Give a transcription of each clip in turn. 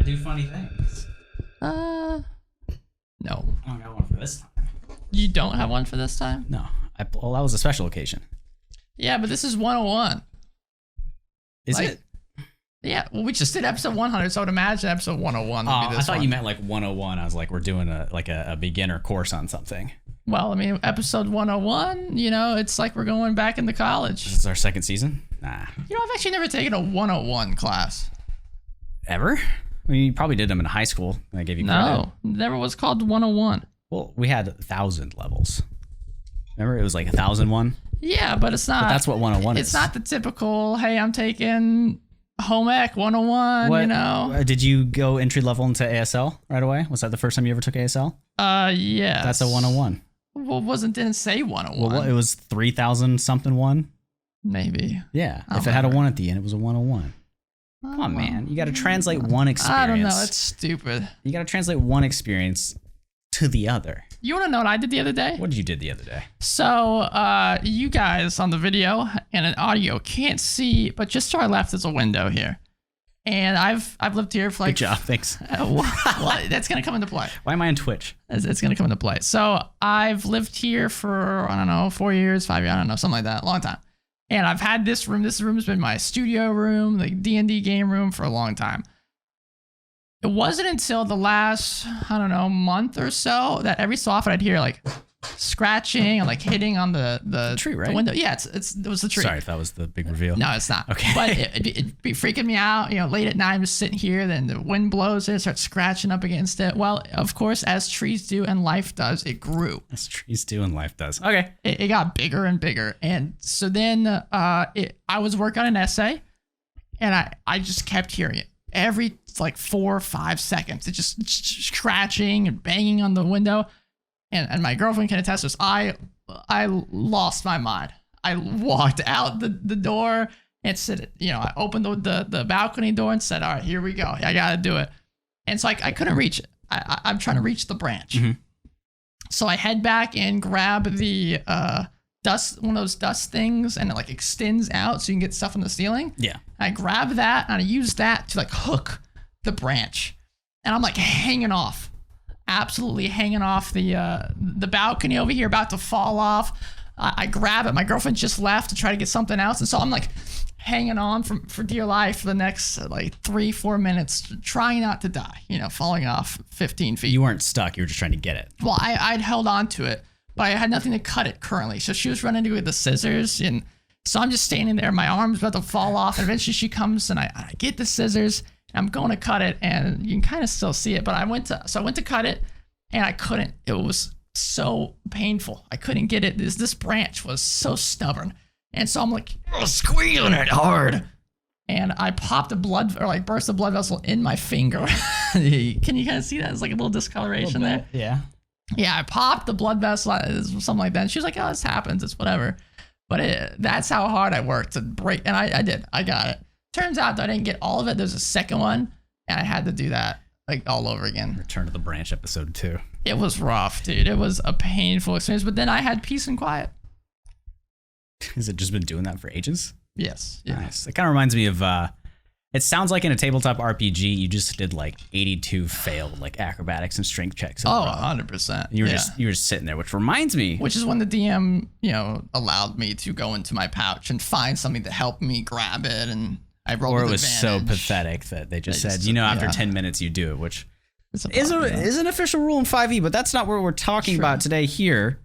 do funny things. No. I don't got one for this time. You don't have one for this time? No. Well, that was a special occasion. Yeah, but this is 101. Is it? Yeah, well, we just did episode 100, so I would imagine episode 101 would be this I thought one. you meant like 101. I was like, we're doing a beginner course on something. Well, I mean, episode 101, it's like we're going back into college. This is our second season? Nah. I've actually never taken a 101 class. Ever? I mean, you probably did them in high school. And I gave you credit. No, never was called 101. Well, we had 1,000 levels. Remember, it was like 1,001? Yeah, but it's not. But that's what 101 is. It's not the typical, hey, I'm taking home ec 101, Did you go entry level into ASL right away? Was that the first time you ever took ASL? Yeah. That's a 101. Well, didn't say 101. Well, it was 3,000 something one. Maybe. Yeah. If it had a 1 at the end, it was a 101. Come on, man. You got to translate one experience. I don't know. It's stupid. You got to translate one experience to the other. You want to know what I did the other day? What did you do the other day? So, you guys on the video and an audio can't see, but just to our left is a window here. And I've lived here for like... Good job. Thanks. Well, that's going to come into play. Why am I on Twitch? It's going to come into play. So I've lived here for, I don't know, 4 years, 5 years, I don't know, something like that, a long time. And I've had this room. This room has been my studio room, the D&D game room for a long time. It wasn't until the last, I don't know, month or so that every so often I'd hear like scratching and like hitting on the tree, right? The window. Yeah, it was the tree. Sorry if that was the big reveal. No, it's not. Okay. But it'd be freaking me out. Late at night, I'm just sitting here, then the wind blows and it starts scratching up against it. Well, of course, as trees do and life does, it grew. As trees do and life does. Okay. It got bigger and bigger. And so then I was working on an essay and I just kept hearing it. Every like 4 or 5 seconds, it's just scratching and banging on the window. And my girlfriend can attest to this. I lost my mind. I walked out the door and said, I opened the balcony door and said, all right, here we go. I got to do it. And so I couldn't reach it. I'm trying to reach the branch. Mm-hmm. So I head back and grab the one of those dust things, and it like extends out so you can get stuff on the ceiling. Yeah. I grab that and I use that to like hook the branch. And I'm like hanging off. Absolutely hanging off the balcony over here, about to fall off. I grab it. My girlfriend just left to try to get something else, and so I'm like hanging on for dear life for the next like 3-4 minutes, trying not to die. Falling off 15 feet. You weren't stuck. You were just trying to get it. Well, I'd held on to it, but I had nothing to cut it currently. So she was running to get the scissors, and so I'm just standing there. My arm's about to fall off, and eventually she comes, and I get the scissors. I'm going to cut it, and you can kind of still see it, but I went to cut it, and I couldn't. It was so painful. I couldn't get it. This branch was so stubborn, and so I'm like squeezing it hard, and I popped burst a blood vessel in my finger. Can you kind of see that? It's like a little discoloration there. Yeah. Yeah, I popped the blood vessel, something like that. And she was like, "Oh, this happens. It's whatever." But that's how hard I worked to break, and I did. I got it. Turns out that I didn't get all of it. There's a second one, and I had to do that like all over again. Return to the Branch episode 2. It was rough, dude. It was a painful experience, but then I had peace and quiet. Has it just been doing that for ages? Yes. Yeah. Nice. It kind of reminds me of, it sounds like in a tabletop RPG, you just did like 82 failed like acrobatics and strength checks. 100%. You were just sitting there, which reminds me. Which is when the DM, allowed me to go into my pouch and find something to help me grab it, and I rolled with advantage. So pathetic that they just said, after 10 minutes you do it, which is an official rule in 5e, but that's not what we're talking about today here.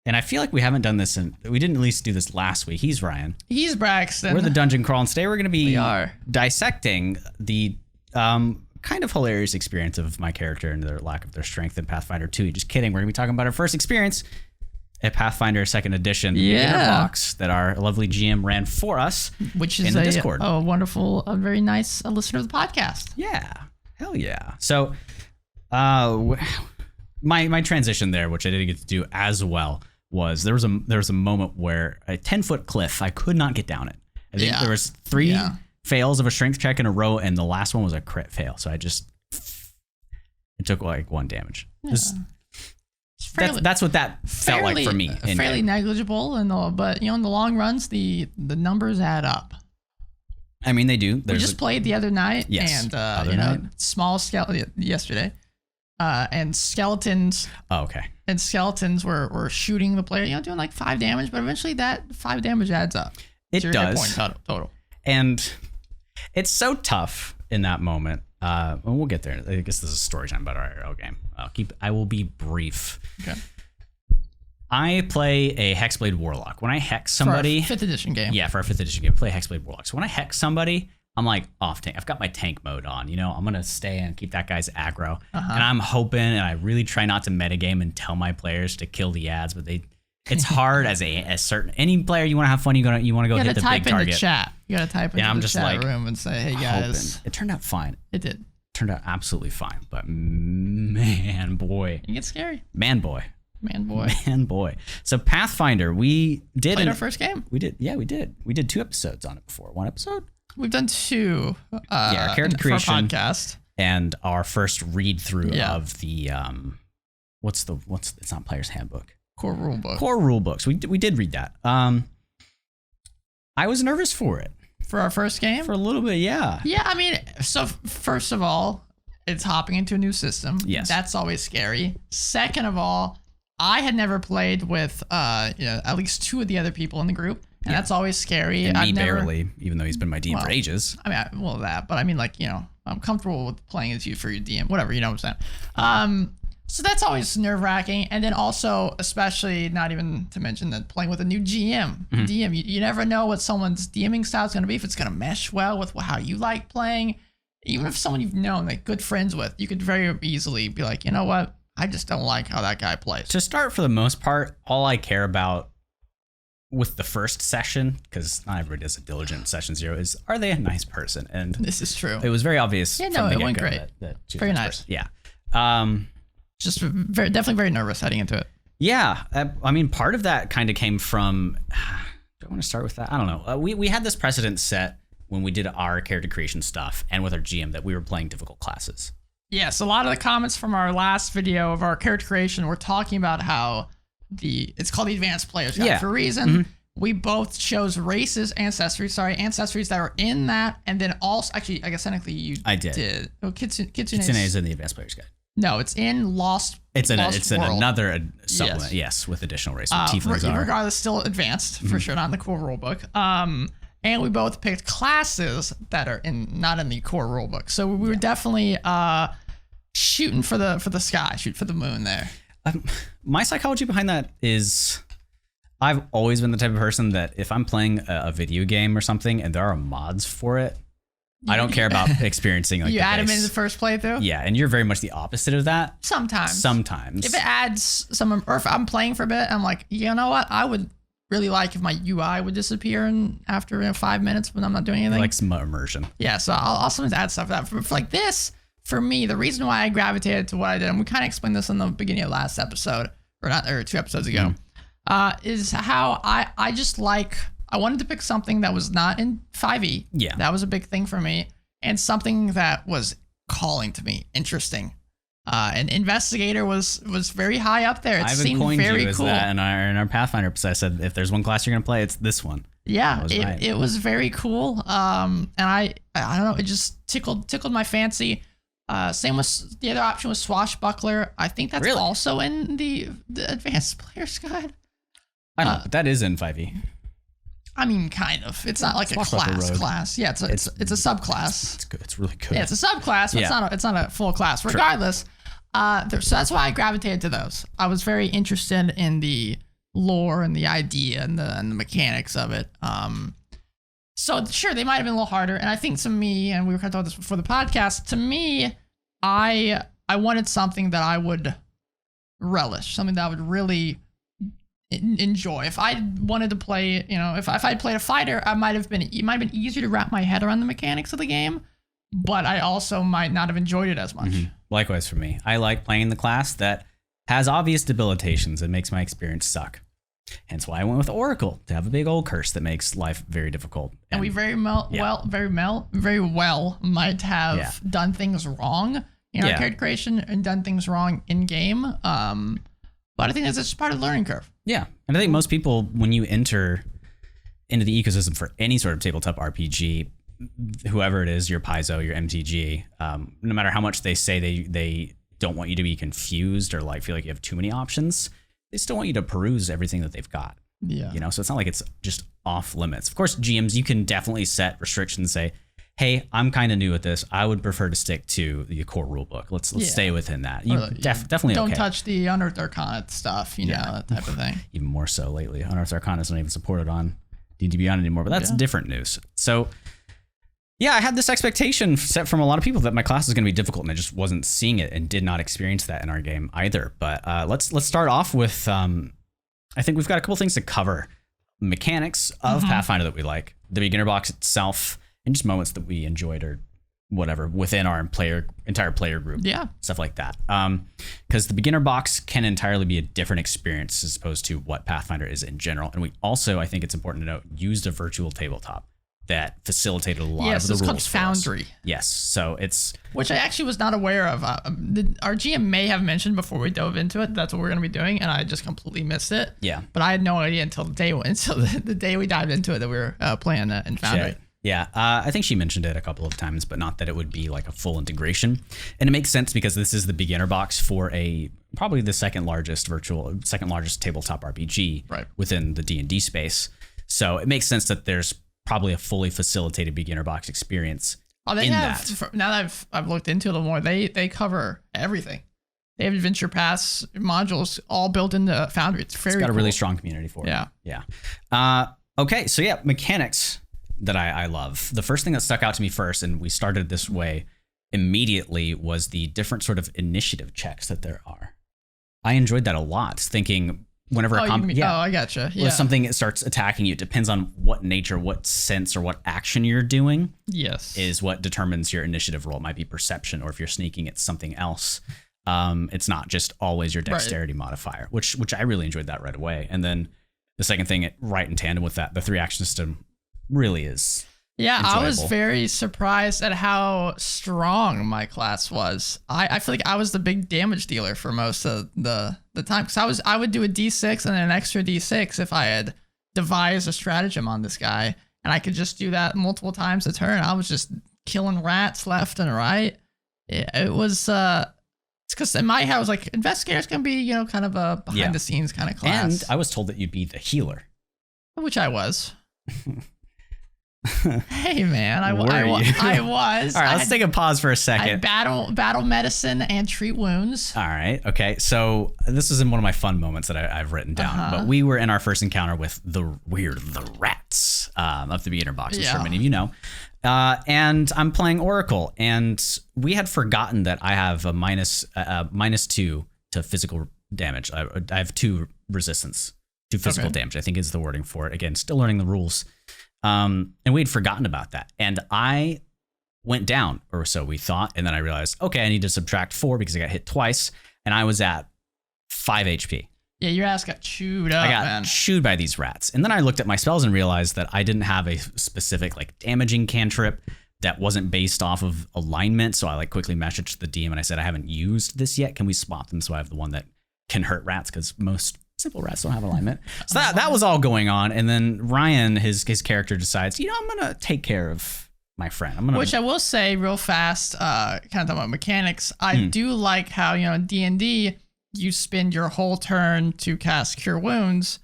And I feel like we haven't done this, we didn't at least do this last week. He's Ryan. He's Braxton. We're the Dungeon Crawl, and today we're going to be dissecting the kind of hilarious experience of my character and their lack of their strength in Pathfinder 2. Just kidding. We're going to be talking about our first experience at Pathfinder 2nd Edition, the beginner box that our lovely GM ran for us, which is in the Discord. A wonderful, a very nice listener of the podcast. Yeah, hell yeah. So, my transition there, which I didn't get to do as well, was there was a moment where a 10-foot cliff, I could not get down it. I think there was 3 fails of a strength check in a row, and the last one was a crit fail. So it took like 1 damage. Yeah. That's what that felt like for me. Fairly negligible, but in the long runs, the numbers add up. I mean, they do. We just played the other night. Yes. And, small skeleton yesterday. And skeletons. Oh, okay. And skeletons were shooting the player, doing like 5 damage, but eventually that 5 damage adds up. It does. Hit point total. And it's so tough in that moment. And we'll get there. I guess this is a story time about our IRL game. I will be brief. Okay. I play a Hexblade Warlock. When I hex somebody, for our 5th edition game. Yeah, for our 5th edition game, I play Hexblade Warlock. So when I hex somebody, I'm like off tank. I've got my tank mode on. I'm gonna stay and keep that guy's aggro. And I'm hoping, and I really try not to metagame and tell my players to kill the ads, but it's hard as any player you want to have fun. You want to go hit the big target. You gotta type in the chat. You gotta type in the chat room and say, "Hey guys." It turned out fine. It did. Turned out absolutely fine. But man, boy, it gets scary. Man, boy. So Pathfinder, we did played our first game. We did. Yeah, we did. We did 2 episodes on it before. 1 episode. We've done 2. Our character creation for our podcast and our first read through of the what's it's not Player's Handbook. Core rulebook. Core rulebooks. We did read that. I was nervous for it. For our first game? For a little bit, yeah. Yeah, I mean, so first of all, it's hopping into a new system. Yes. That's always scary. Second of all, I had never played with at least 2 of the other people in the group, and that's always scary. And me barely, even though he's been my DM for ages. I mean, but I mean, I'm comfortable with playing as you for your DM, whatever, you know what I'm saying? So that's always nerve-wracking. And then also, especially, not even to mention that playing with a new GM. Mm-hmm. DM, you never know what someone's DMing style is going to be, if it's going to mesh well with how you like playing. Even if someone you've known, like good friends with, you could very easily be like, you know what? I just don't like how that guy plays. To start, for the most part, all I care about with the first session, because not everybody does a diligent session 0, is, are they a nice person? And this is true. It was very obvious. Yeah, no, it went great. That very nice. Person. Yeah. Just definitely very nervous heading into it. Yeah. I mean, part of that kind of came from, do I want to start with that? I don't know. We had this precedent set when we did our character creation stuff and with our GM that we were playing difficult classes. Yes, a lot of the comments from our last video of our character creation were talking about how it's called the Advanced Player's Guide for a reason. Mm-hmm. We both chose ancestries that are in that, and then also, actually, I guess technically you did. Oh, Kitsune is in the Advanced Player's Guide. No, it's in Lost. It's in another supplement, yes, with additional races. Tieflings are. Regardless, still advanced for sure, not in the core rulebook. And we both picked classes that are not in the core rulebook. So we were definitely shooting for the sky, shoot for the moon there. My psychology behind that is, I've always been the type of person that if I'm playing a video game or something and there are mods for it, I don't care about experiencing you add them in the first playthrough. Yeah, and you're very much the opposite of that. Sometimes. If it adds some, or if I'm playing for a bit, I'm like, you know what? I would really like if my UI would disappear after 5 minutes when I'm not doing anything. Like some immersion. Yeah, so I'll sometimes add stuff for that. For like this, for me, the reason why I gravitated to what I did, and we kind of explained this in the beginning of last episode, or 2 episodes ago, is how I just like. I wanted to pick something that was not in 5e. Yeah. That was a big thing for me. And something that was calling to me, interesting. And Investigator was very high up there. It seemed very cool. That in our Pathfinder episode, I said, if there's one class you're going to play, it's this one. Yeah, it was very cool. And I don't know, it just tickled my fancy. Same with the other option was Swashbuckler. I think that's also in the Advanced Player's Guide. I know, but that is in 5e. I mean, kind of. It's not like a class. Yeah, it's a subclass. It's good. It's really good. Yeah, it's a subclass, but it's not a full class. Regardless, so that's why I gravitated to those. I was very interested in the lore and the idea and the mechanics of it. So sure, they might have been a little harder. And I think to me, and we were kind of talking about this before the podcast, to me, I wanted something that I would relish, something that I would really enjoy. If I wanted to play, if I'd played a fighter, it might have been easier to wrap my head around the mechanics of the game, but I also might not have enjoyed it as much. Mm-hmm. Likewise for me. I like playing the class that has obvious debilitations and makes my experience suck. Hence why I went with Oracle, to have a big old curse that makes life very difficult. And we very well might have done things wrong in our character creation and done things wrong in game. But I think that's just part of the learning curve. Yeah. And I think most people, when you enter into the ecosystem for any sort of tabletop RPG, whoever it is, your Paizo, your MTG, no matter how much they say they don't want you to be confused or like feel like you have too many options, they still want you to peruse everything that they've got. Yeah. You know, so it's not like it's just off limits. Of course, GMs, you can definitely set restrictions, say, hey, I'm kind of new at this. I would prefer to stick to the core rule book. Let's stay within that. You definitely don't touch the Unearthed Arcana stuff, you know, that type of thing. Even more so lately. Unearthed Arcana is not even supported on D&D Beyond anymore, but that's different news. So yeah, I had this expectation set from a lot of people that my class was going to be difficult, and I just wasn't seeing it and did not experience that in our game either. But let's start off with, I think we've got a couple things to cover. Mechanics of Pathfinder that we like, the beginner box itself, and just moments that we enjoyed or whatever within our entire player group. Yeah. Stuff like that. Because the beginner box can entirely be a different experience as opposed to what Pathfinder is in general. And we also, I think it's important to note, used a virtual tabletop that facilitated a lot of the rules. Yes, it's called Foundry. Yes, so it's... Which I actually was not aware of. Our GM may have mentioned before we dove into it, that's what we're going to be doing, and I just completely missed it. Yeah. But I had no idea until the day we dived into it that we were playing in Foundry. Shit. Yeah, I think she mentioned it a couple of times, but not that it would be like a full integration. And it makes sense because this is the beginner box for probably the second largest tabletop RPG within the D&D space. So it makes sense that there's probably a fully facilitated beginner box experience. Oh, they have. Now that I've looked into it a little more, they cover everything. They have adventure paths modules all built into Foundry. It's got a really strong community for it. Yeah. Okay, so yeah, mechanics that I love. The first thing that stuck out to me first, and we started this way immediately, was the different sort of initiative checks that there are. I enjoyed that a lot, thinking whenever I gotcha. Yeah. When something starts attacking you, it depends on what nature, what sense, or what action you're doing. Yes. Is what determines your initiative roll. It might be perception, or if you're sneaking, it's something else. It's not just always your dexterity modifier, which I really enjoyed that right away. And then the second thing, right in tandem with that, the 3-action system really is enjoyable. I was very surprised at how strong my class was. I feel like I was the big damage dealer for most of the time, because I would do a D6 and then an extra D6 if I had devised a stratagem on this guy, and I could just do that multiple times a turn. I was just killing rats left and right. It was it's because in my head I was like, investigator's gonna be, you know, kind of a behind the scenes kind of class. And I was told that you'd be the healer, which I was. Hey man, I was. All right, let's take a pause for a second. I battle medicine and treat wounds. All right, okay. So this is in one of my fun moments that I've written down. But we were in our first encounter with the rats of the beginner boxes, for many of you know. And I'm playing Oracle, and we had forgotten that I have a -2 to physical damage. I have 2 resistance to physical damage, I think is the wording for it. Again, still learning the rules. And we had forgotten about that. And I went down, or so we thought. And then I realized, okay, I need to subtract 4 because I got hit twice. And I was at 5 HP. Yeah, your ass got chewed up, I got chewed by these rats. And then I looked at my spells and realized that I didn't have a specific like damaging cantrip that wasn't based off of alignment. So I like quickly messaged the DM and I said, I haven't used this yet. Can we swap them so I have the one that can hurt rats? Because most simple rats don't have alignment. So that was all going on. And then Ryan, his character, decides, you know, I'm going to take care of my friend. Which I will say real fast, kind of talking about mechanics. I do like how, you know, in D&D, you spend your whole turn to cast Cure Wounds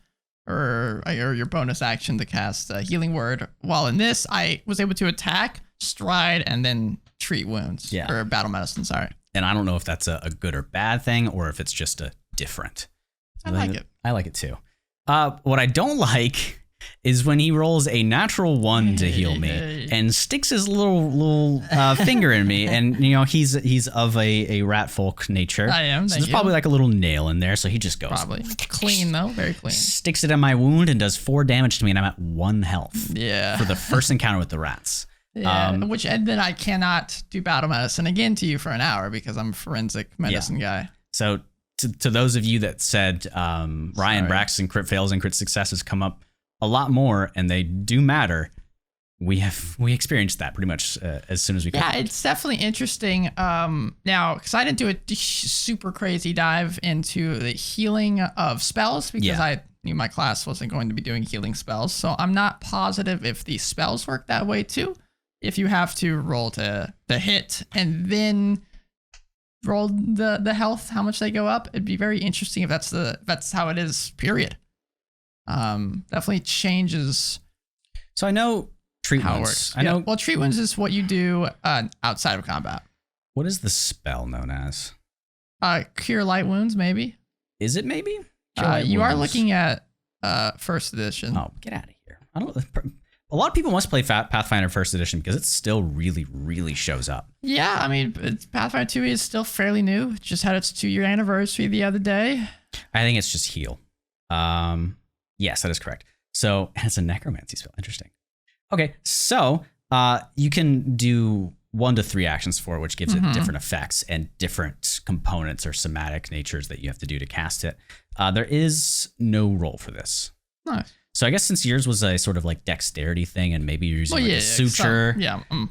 or your bonus action to cast Healing Word. While in this, I was able to attack, stride, and then treat wounds. Yeah. Or battle medicine, sorry. And I don't know if that's a good or bad thing or if it's just a different. I like it. I like it too. What I don't like is when he rolls a natural 1 to heal me and sticks his little finger in me. And, you know, he's of a rat folk nature. I am. So there's probably like a little nail in there. So he just goes. Probably. Clean, though. Very clean. Sticks it in my wound and does 4 damage to me. And I'm at 1 health. Yeah. For the first encounter with the rats. Yeah, and then I cannot do battle medicine again to you for an hour because I'm a forensic medicine guy. So to those of you that said Ryan Braxton crit fails and crit successes come up a lot more, and they do matter, we experienced that pretty much as soon as we could. Yeah, it's definitely interesting. Now, because I didn't do a super crazy dive into the healing of spells because I knew my class wasn't going to be doing healing spells, so I'm not positive if the spells work that way too. if you have to roll to the hit and then roll the health, how much they go up. It'd be very interesting if that's how it is, period. Definitely changes. So I know treat how wounds. it works. I know. Well, treat wounds is what you do outside of combat. What is the spell known as? Cure light wounds, maybe. Is it maybe? You are looking at first edition. Oh, get out of here! I don't. A lot of people must play Pathfinder first edition because it still really, really shows up. Yeah, I mean, Pathfinder 2 is still fairly new. It just had its 2-year anniversary the other day. I think it's just heal. Yes, that is correct. So and it's a necromancy spell. Interesting. Okay, so you can do 1 to 3 actions for it, which gives it different effects and different components or somatic natures that you have to do to cast it. There is no roll for this. Nice. So I guess since yours was a sort of like dexterity thing, and maybe you're using a suture,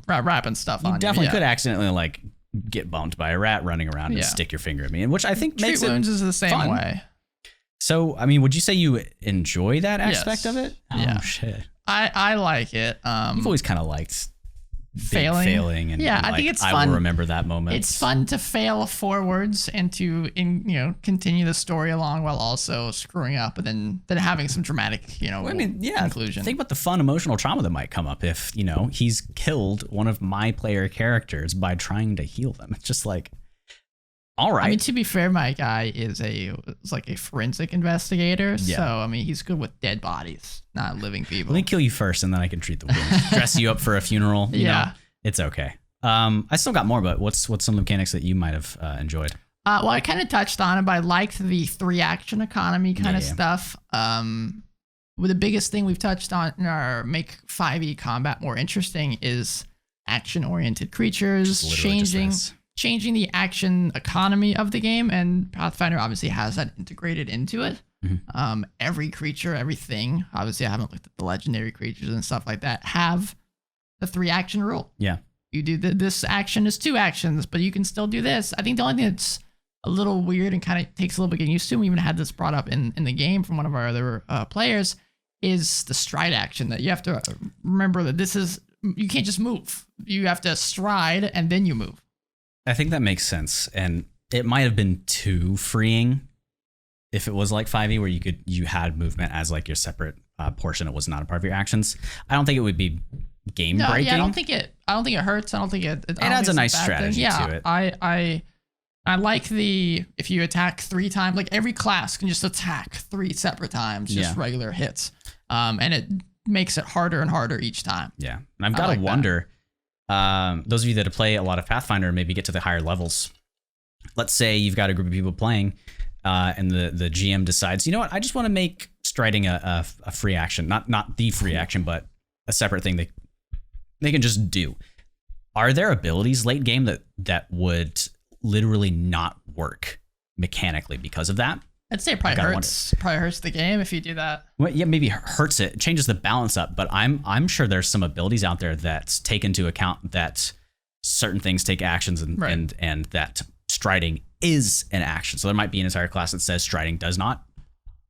wrapping stuff on. You definitely could accidentally like get bumped by a rat running around and stick your finger at me, which I think makes treat wounds is the same fun. way. So I mean, would you say you enjoy that aspect of it? Yeah. Oh shit. I like it. You've always kind of liked failing and I think it's fun. I will remember that moment. It's fun to fail forwards and to continue the story along while also screwing up and then having some dramatic conclusion. Think about the fun emotional trauma that might come up if he's killed one of my player characters by trying to heal them. It's just like, all right. I mean, to be fair, my guy is like a forensic investigator, so I mean he's good with dead bodies, not living people. Let me kill you first, and then I can treat the wounds. Dress you up for a funeral. You know, it's okay. I still got more, but what's some of the mechanics that you might have enjoyed? Well, I kind of touched on it, but I liked the 3-action economy kind of stuff. Well, the biggest thing we've touched on in our make 5e combat more interesting is action-oriented creatures, changing the action economy of the game, and Pathfinder obviously has that integrated into it. Every creature, everything, obviously I haven't looked at the legendary creatures and stuff like that, have the 3-action rule. Yeah. You do this action is 2 actions, but you can still do this. I think the only thing that's a little weird and kind of takes a little bit getting used to, we even had this brought up in the game from one of our other players, is the stride action, that you have to remember that you can't just move. You have to stride and then you move. I think that makes sense, and it might have been too freeing if it was like 5e where you had movement as like your separate portion. It was not a part of your actions. I don't think it would be game breaking. Yeah, I don't think it hurts. I don't think it adds a nice strategy to it. I like if you attack 3 times, like every class can just attack 3 separate times, just regular hits, and it makes it harder and harder each time. Yeah, and I've got to wonder. Those of you that play a lot of Pathfinder, maybe get to the higher levels. Let's say you've got a group of people playing, and the GM decides, you know what, I just want to make striding a free action, not the free action, but a separate thing they can just do. Are there abilities late game that would literally not work mechanically because of that? I'd say it probably hurts the game if you do that. Well, yeah, maybe hurts it, changes the balance up, but I'm sure there's some abilities out there that take into account that certain things take actions and that striding is an action. So there might be an entire class that says striding does not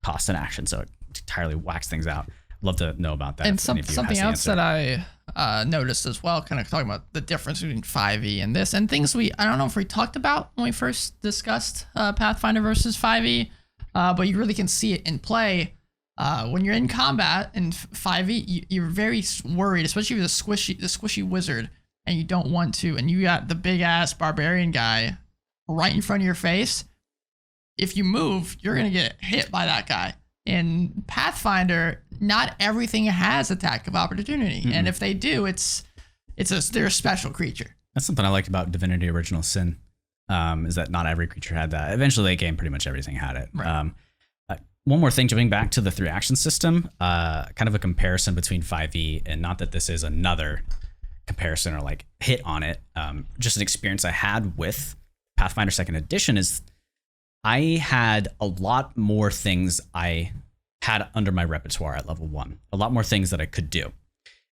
cost an action, so it entirely whacks things out. I'd love to know about that. And something else that I noticed as well, kind of talking about the difference between 5e and this, and things I don't know if we talked about when we first discussed Pathfinder versus 5e. But you really can see it in play when you're in combat in 5e. You're very worried, especially with the squishy wizard, and you don't want to. And you got the big ass barbarian guy right in front of your face. If you move, you're gonna get hit by that guy. In Pathfinder, not everything has attack of opportunity, and if they do, they're a special creature. That's something I liked about Divinity: Original Sin. Is that not every creature had that. Eventually, late game, pretty much everything had it. Right. One more thing, jumping back to the 3-action system, kind of a comparison between 5e, and not that this is another comparison or like hit on it, just an experience I had with Pathfinder 2nd Edition is I had a lot more things I had under my repertoire at level 1, a lot more things that I could do.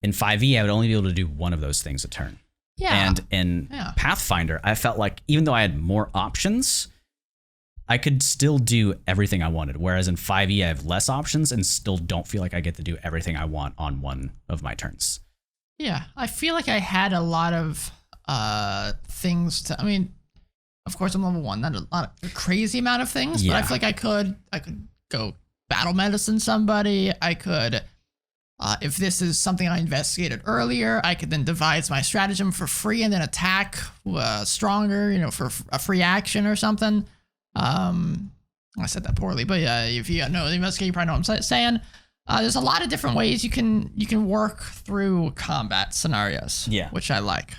In 5e, I would only be able to do one of those things a turn. Yeah. And in Pathfinder, I felt like even though I had more options, I could still do everything I wanted. Whereas in 5e, I have less options and still don't feel like I get to do everything I want on one of my turns. Yeah, I feel like I had a lot of things to. I mean, of course, I'm level 1, not a crazy amount of things, but I feel like I could go battle medicine somebody. I could, if this is something I investigated earlier, I could then devise my stratagem for free and then attack stronger, for a free action or something. I said that poorly, but yeah, if you know the investigate, you probably know what I'm saying. There's a lot of different ways you can work through combat scenarios. Yeah, which I like.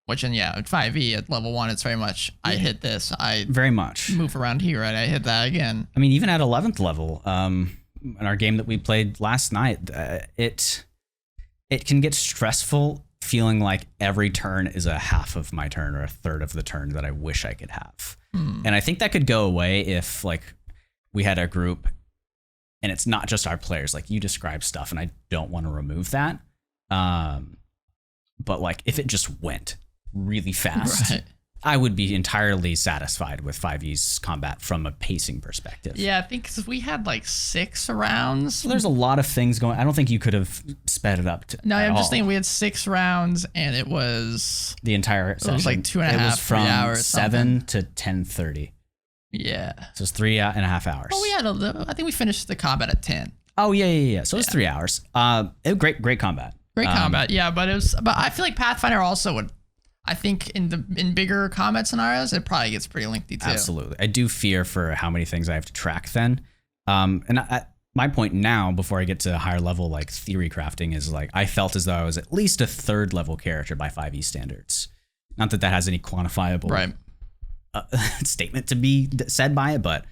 Which in 5e at level 1, it's very much I hit this, I very much move around here, and I hit that again. I mean, even at 11th level, in our game that we played last night, it can get stressful feeling like every turn is a half of my turn or a third of the turn that I wish I could have. And I think that could go away if like we had a group and it's not just our players. Like you describe stuff and I don't want to remove that. But like if it just went really fast, right, I would be entirely satisfied with 5e's combat from a pacing perspective. Yeah, I think because we had like 6 rounds. So there's a lot of things going. I don't think you could have sped it up. No, I'm just thinking we had 6 rounds and it was the entire session. It was like 2.5 it was from 3 hours. 7 to 10:30. Yeah. So it's 3.5 hours. Oh, we had I think we finished the combat at 10. Oh yeah. So it was 3 hours. Great combat. Great combat. Yeah, but I feel like Pathfinder also would. I think in bigger combat scenarios, it probably gets pretty lengthy too. Absolutely. I do fear for how many things I have to track then. My point now, before I get to higher level like theory crafting, is like I felt as though I was at least a 3rd level character by 5e standards. Not that has any quantifiable statement to be said by it, but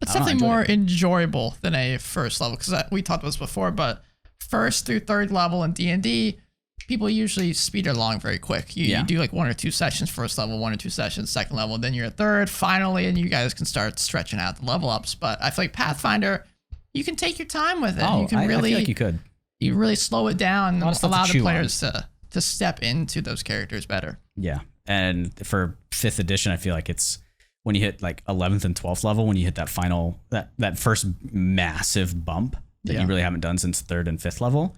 it's definitely more enjoyable than a 1st level, because we talked about this before. But 1st through 3rd level in D&D, people usually speed along very quick. You do like 1 or 2 sessions 1st level, 1 or 2 sessions 2nd level, then you're at 3rd finally, and you guys can start stretching out the level ups. But I feel like Pathfinder, you can take your time with it. You can I feel like you could. You really slow it down, allow the players to step into those characters better. Yeah, and for 5th edition, I feel like it's when you hit like 11th and 12th level, when you hit that final that first massive bump that you really haven't done since 3rd and 5th level.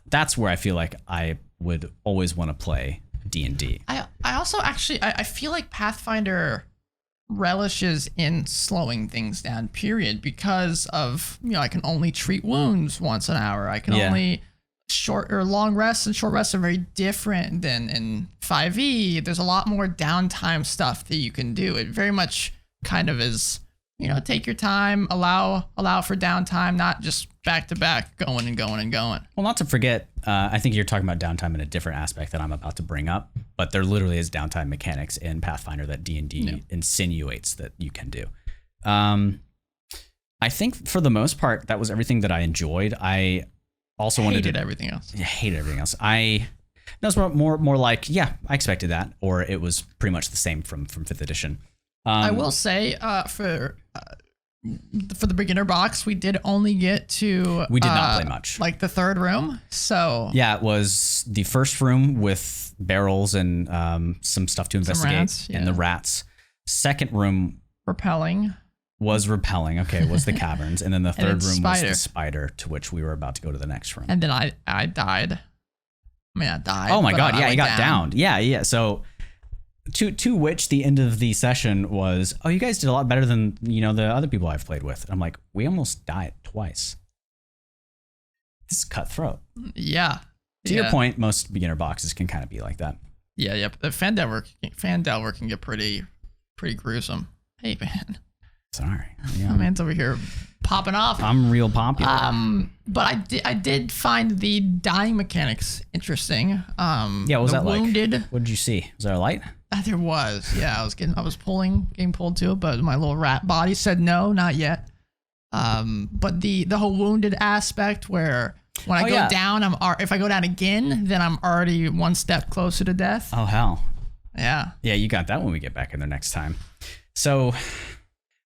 That's where I feel like I would always want to play D&D. I also actually I feel like Pathfinder relishes in slowing things down, period, because of I can only treat wounds once an hour. I can only short or long rests, and short rests are very different than in 5e. There's a lot more downtime stuff that you can do. It very much kind of is take your time, allow for downtime, not just back to back, going and going and going. Well, not to forget, I think you're talking about downtime in a different aspect that I'm about to bring up, but there literally is downtime mechanics in Pathfinder that D&D insinuates that you can do. I think for the most part, that was everything that I enjoyed. I also hated everything else. Yeah, hated everything else. That was more like, I expected that, or it was pretty much the same from 5th edition. I will say for the beginner box, we did only get to we did not play much, like the 3rd room. So yeah, it was the 1st room with barrels and some stuff to investigate and the rats. 2nd room was repelling. Okay, was the caverns, and then the 3rd room was the spider, to which we were about to go to the next room. And then I died. I died. Oh my god! Yeah, you got downed. Yeah. So. To which the end of the session was, you guys did a lot better than the other people I've played with. And I'm like, we almost died twice. This is cutthroat. Yeah. To your point, most beginner boxes can kind of be like that. Yeah. Yep. The fan delver can get pretty gruesome. Hey man. Sorry. Yeah. My man's over here popping off. I'm real popular. But I did find the dying mechanics interesting. What was that wounded, like? What did you see? Was there a light? There was. Yeah, I was getting pulled to it, but my little rat body said no, not yet. But the whole wounded aspect, where when I go down, if I go down again, then I'm already 1 step closer to death. Oh hell. Yeah. Yeah, you got that when we get back in there next time. So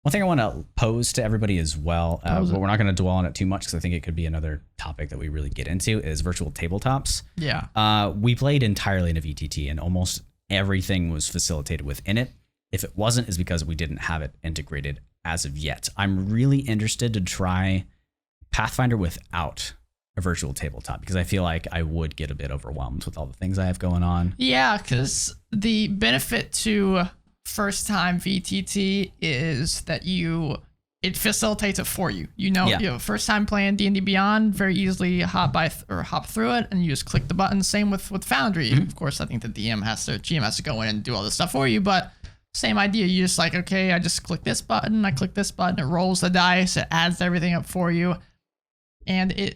one thing I want to pose to everybody as well, but we're not going to dwell on it too much because I think it could be another topic that we really get into, is virtual tabletops. Yeah. We played entirely in a VTT, and almost everything was facilitated within it. If it wasn't, is because we didn't have it integrated as of yet. I'm really interested to try Pathfinder without a virtual tabletop, because I feel like I would get a bit overwhelmed with all the things I have going on. Yeah, because the benefit to first time VTT is that it facilitates it for you. You know, first time playing D&D Beyond, very easily hop through it, and you just click the button. Same with Foundry. Of course, I think the GM has to go in and do all this stuff for you, but same idea. You just like, okay, I just click this button, it rolls the dice, it adds everything up for you. And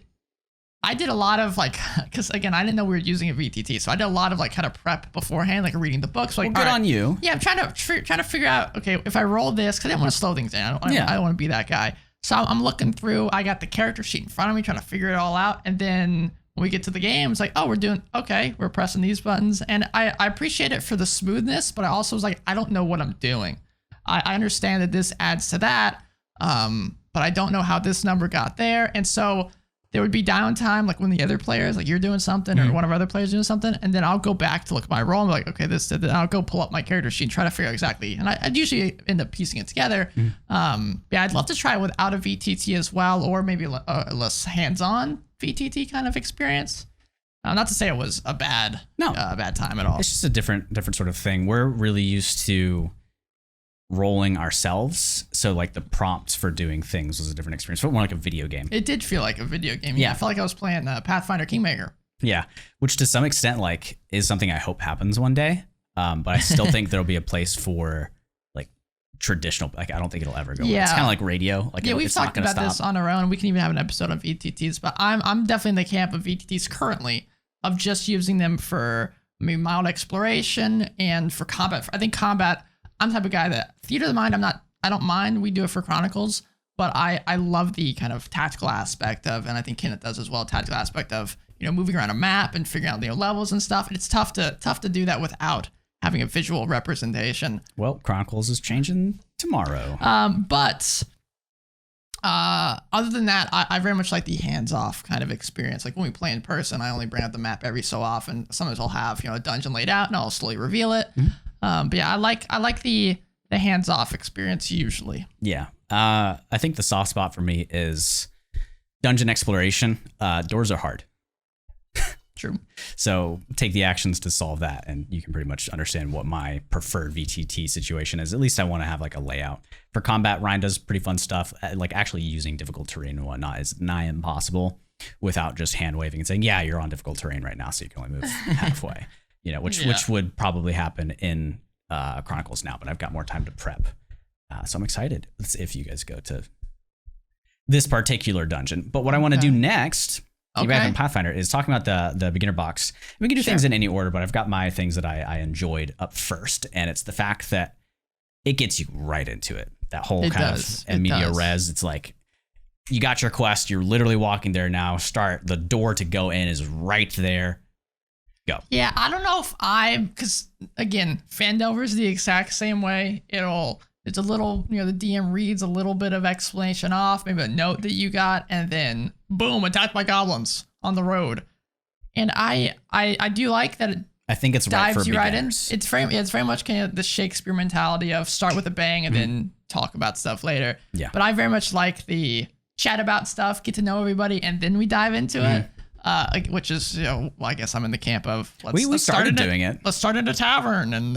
I did a lot of like, because again, I didn't know we were using a VTT, so I did a lot of like kind of prep beforehand, like reading the books. Like, well, good on you. Yeah, I'm trying to figure out, okay, if I roll this, because I didn't want to slow things down. I don't want to be that guy. So I'm looking through. I got the character sheet in front of me, trying to figure it all out, and then when we get to the game, it's like, oh, we're pressing these buttons, and I appreciate it for the smoothness, but I also was like, I don't know what I'm doing. I understand that this adds to that, but I don't know how this number got there, and so there would be downtime, like when the other players, like you're doing something or one of our other players doing something, and then I'll go back to look at my roll and be like, okay, this did that. I'll go pull up my character sheet and try to figure out exactly. And I'd usually end up piecing it together. Yeah, I'd love to try it without a VTT as well, or maybe a less hands-on VTT kind of experience. Not to say it was a bad time at all. It's just a different sort of thing. We're really used to rolling ourselves, so like the prompts for doing things was a different experience. But more like a video game. It did feel like a video game. Yeah, I felt like I was playing Pathfinder Kingmaker. Yeah, which to some extent like is something I hope happens one day. But I still think there'll be a place for like traditional. Like I don't think it'll ever go away. It's kind of like radio. Like we've talked about this on our own. We can even have an episode on VTTs. But I'm definitely in the camp of VTTs currently, of just using them for mild exploration and for combat. I think combat. I'm the type of guy that theater of the mind, I don't mind. We do it for Chronicles, but I love the kind of tactical aspect of, and I think Kenneth does as well, tactical aspect of, moving around a map and figuring out levels and stuff. And it's tough to do that without having a visual representation. Well, Chronicles is changing tomorrow. But other than that, I very much like the hands-off kind of experience. Like when we play in person, I only bring out the map every so often. Sometimes I'll have, a dungeon laid out and I'll slowly reveal it. But yeah, I like the hands-off experience usually. Yeah. I think the soft spot for me is dungeon exploration. Doors are hard. True. So take the actions to solve that, and you can pretty much understand what my preferred VTT situation is. At least I want to have like a layout. For combat, Ryan does pretty fun stuff. Like actually using difficult terrain and whatnot is nigh impossible without just hand waving and saying, yeah, you're on difficult terrain right now, so you can only move halfway. Which would probably happen in Chronicles now, but I've got more time to prep. So I'm excited if you guys go to this particular dungeon. But what I want to do next, back in Pathfinder, is talking about the beginner box. We can do things in any order, but I've got my things that I enjoyed up first, and it's the fact that it gets you right into it. That whole kind of media res. It's like you got your quest, you're literally walking there now. The door to go in is right there. Go. Yeah, I don't know if because again, Phandelver is the exact same way. It's a little, the DM reads a little bit of explanation off, maybe a note that you got, and then boom, attacked by goblins on the road. And I do like that. I think it's dives right for you beginners. Right in. It's very much kind of the Shakespeare mentality of start with a bang and then talk about stuff later. Yeah. But I very much like the chat about stuff, get to know everybody, and then we dive into it. Which is, I guess I'm in the camp of we started doing it. Let's start in a tavern, and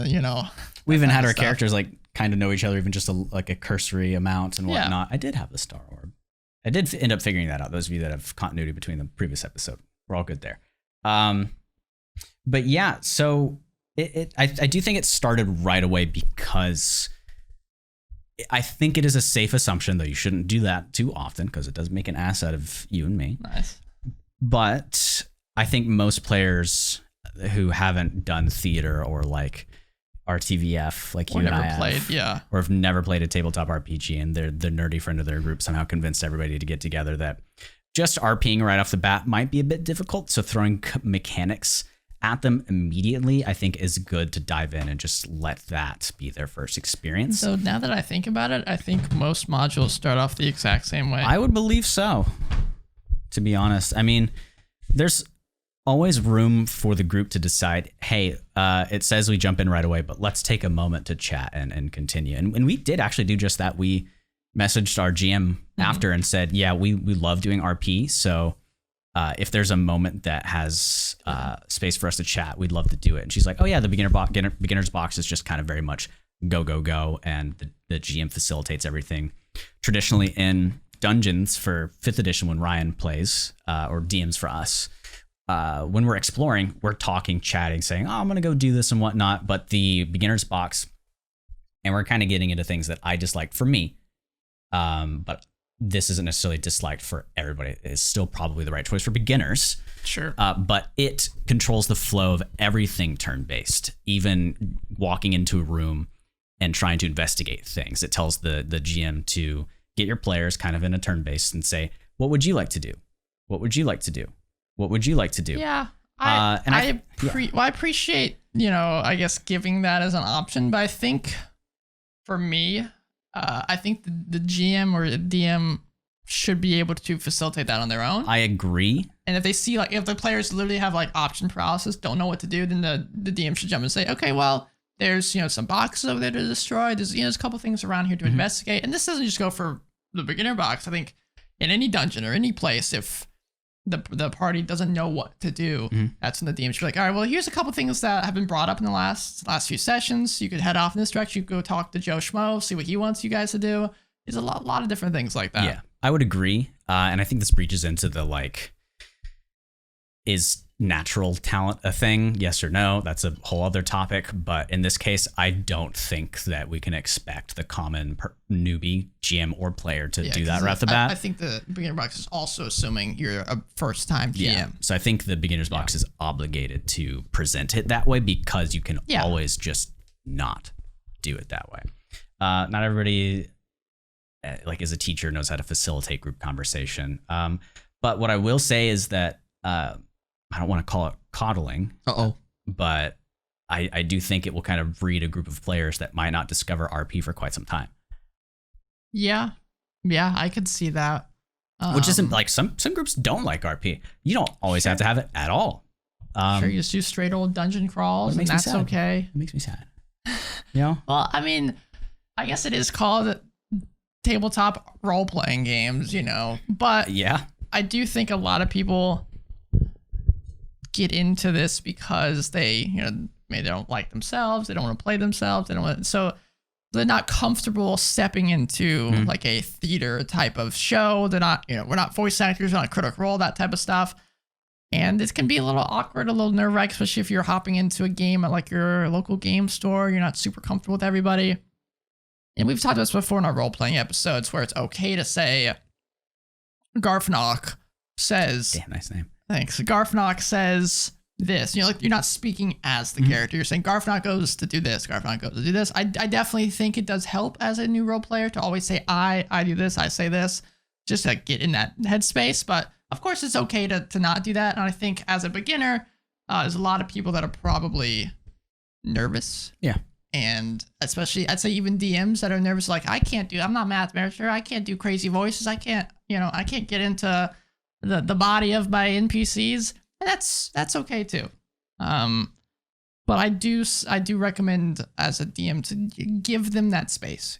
we even had our characters like kind of know each other, even just a cursory amount and whatnot. I did have the Star Orb. I did end up figuring that out. Those of you that have continuity between the previous episode, we're all good there. But yeah, so I do think it started right away because I think it is a safe assumption, though you shouldn't do that too often because it does make an ass out of you and me. Nice. But I think most players who haven't done theater or like RTVF, like you and I have, or have never played a tabletop RPG, and the nerdy friend of their group somehow convinced everybody to get together, that just RPing right off the bat might be a bit difficult. So throwing mechanics at them immediately, I think, is good to dive in and just let that be their first experience. So now that I think about it, I think most modules start off the exact same way. I would believe so, to be honest. I mean, there's always room for the group to decide, hey, it says we jump in right away, but let's take a moment to chat and continue. And we did actually do just that. We messaged our GM after and said, yeah, we love doing RP. So if there's a moment that has space for us to chat, we'd love to do it. And she's like, oh yeah, the beginner's box is just kind of very much go, and the GM facilitates everything. Traditionally in dungeons for 5th edition, when Ryan plays or DMs for us, when we're exploring, we're talking, chatting, saying, oh, I'm going to go do this and whatnot. But the beginner's box, and we're kind of getting into things that I dislike for me. But this isn't necessarily disliked for everybody. It's still probably the right choice for beginners. Sure. But it controls the flow of everything turn-based, even walking into a room and trying to investigate things. It tells the GM to get your players kind of in a turn-based and say, what would you like to do? What would you like to do? What would you like to do? Yeah. I appreciate, I guess giving that as an option, but I think for me, I think the GM or the DM should be able to facilitate that on their own. I agree. And if they see, like, if the players literally have like option paralysis, don't know what to do, then the DM should jump and say, okay, well, there's, some boxes over there to destroy. There's, there's a couple things around here to investigate. And this doesn't just go for the beginner box. I think in any dungeon or any place, if the party doesn't know what to do, that's when the DM should be like, all right, well, here's a couple things that have been brought up in the last few sessions. You could head off in this direction. You could go talk to Joe Schmo, see what he wants you guys to do. There's a lot of different things like that. Yeah, I would agree. And I think this breaches into the, like, is natural talent a thing? Yes or no? That's a whole other topic. But in this case, I don't think that we can expect the common newbie GM or player to do that right off the bat. I think the beginner box is also assuming you're a first time GM. Yeah. So I think the beginner's box is obligated to present it that way because you can always just not do it that way. Not everybody, like, as a teacher, knows how to facilitate group conversation. But what I will say is that I don't want to call it coddling, but I do think it will kind of breed a group of players that might not discover RP for quite some time. Yeah, I could see that. Which isn't, like, some groups don't like RP. You don't always have to have it at all. Sure, you just do straight old dungeon crawls, and that's okay. It makes me sad. Well, I mean, I guess it is called tabletop role-playing games, but yeah, I do think a lot of people get into this because they, maybe they don't like themselves, they don't want to play themselves, so they're not comfortable stepping into like a theater type of show. They're not, we're not voice actors, we're not Critical Role, that type of stuff. And it can be a little awkward, a little nerve-wracking, especially if you're hopping into a game at like your local game store. You're not super comfortable with everybody. And we've talked about this before in our role-playing episodes where it's okay to say, Garfnock says... Damn, nice name. Thanks. Garfnock says this. You're not speaking as the character. You're saying Garfnock goes to do this. Garfnock goes to do this. I definitely think it does help as a new role player to always say I do this, I say this, just to get in that headspace. But of course, it's okay to not do that. And I think as a beginner, there's a lot of people that are probably nervous. Yeah. And especially, I'd say even DMs that are nervous, like, I'm not Math Master. I can't do crazy voices. I can't get into the body of my NPCs. And that's okay too. But I do recommend as a DM to give them that space.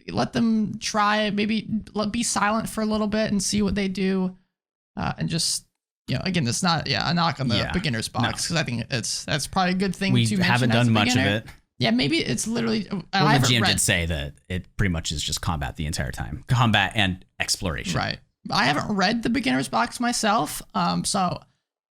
Let them try, maybe be silent for a little bit and see what they do. And just, again, it's not a knock on the beginner's box, because I think that's probably a good thing we to mention. We haven't done much of it. Yeah, maybe it's literally... Well, the GM did say that it pretty much is just combat the entire time. Combat and exploration. Right. I haven't read the beginner's box myself, so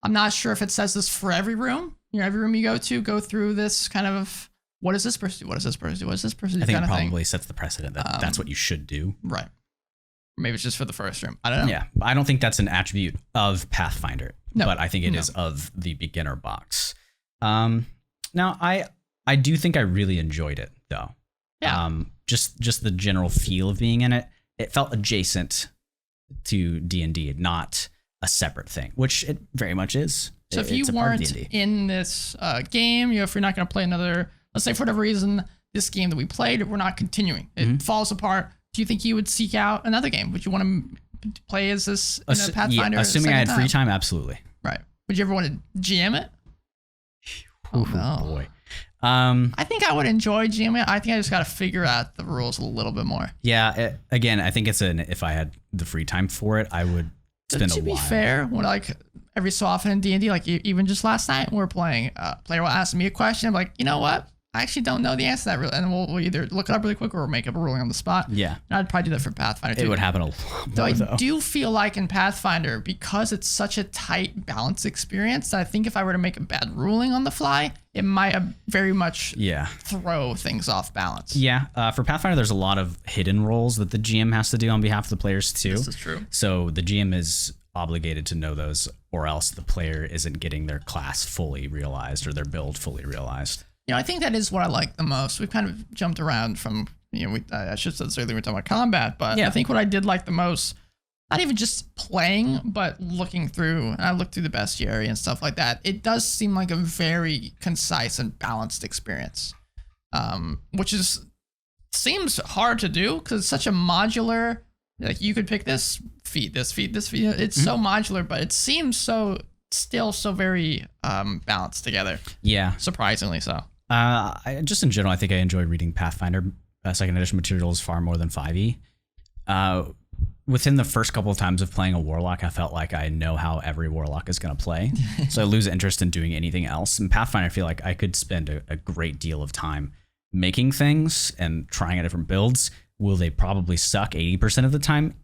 I'm not sure if it says this for every room. Every room you go through this kind of, what does this person do? What does this person do? What does this person do? I think it probably sets the precedent that that's what you should do. Right. Maybe it's just for the first room. I don't know. Yeah, I don't think that's an attribute of Pathfinder, but I think it is of the beginner box. Now, I do think I really enjoyed it, though. Yeah. Just the general feel of being in it. It felt adjacent to D&D, not a separate thing, which it very much is. So if you weren't in this game, if you're not going to play another, let's say for whatever reason, this game that we played, we're not continuing. It falls apart. Do you think you would seek out another game? Would you want to play as this in a Pathfinder? Yeah, assuming I had free time, absolutely. Right. Would you ever want to GM it? Oh, no. Boy. I think I would enjoy GMing. I think I just got to figure out the rules a little bit more. Yeah. Again, I think it's if I had the free time for it, I would been a while. To be fair, when like every so often in D&D, like even just last night when we were playing, a player will ask me a question. I'm like, you know what? I actually don't know the answer to that really. And we'll either look it up really quick or make up a ruling on the spot. Yeah. And I'd probably do that for Pathfinder too. It would happen a lot more, though. I do feel like in Pathfinder, because it's such a tight balance experience, I think if I were to make a bad ruling on the fly, it might very much throw things off balance. Yeah. For Pathfinder, there's a lot of hidden roles that the GM has to do on behalf of the players too. This is true. So the GM is obligated to know those, or else the player isn't getting their class fully realized or their build fully realized. You know, I think that is what I like the most. We've kind of jumped around from, you know, I should say this earlier, we were talking about combat, but I think what I did like the most, not even just playing, but looking through, and I looked through the bestiary and stuff like that, it does seem like a very concise and balanced experience, which seems hard to do because it's such a modular, like you could pick this feat, this feat, this feat. It's so modular, but it seems still so very balanced together. Yeah. Surprisingly so. Just in general, I think I enjoy reading Pathfinder second edition materials far more than 5e. Within the first couple of times of playing a warlock, I felt like I know how every warlock is going to play. So I lose interest in doing anything else. In Pathfinder, I feel like I could spend a great deal of time making things and trying out different builds. Will they probably suck 80% of the time?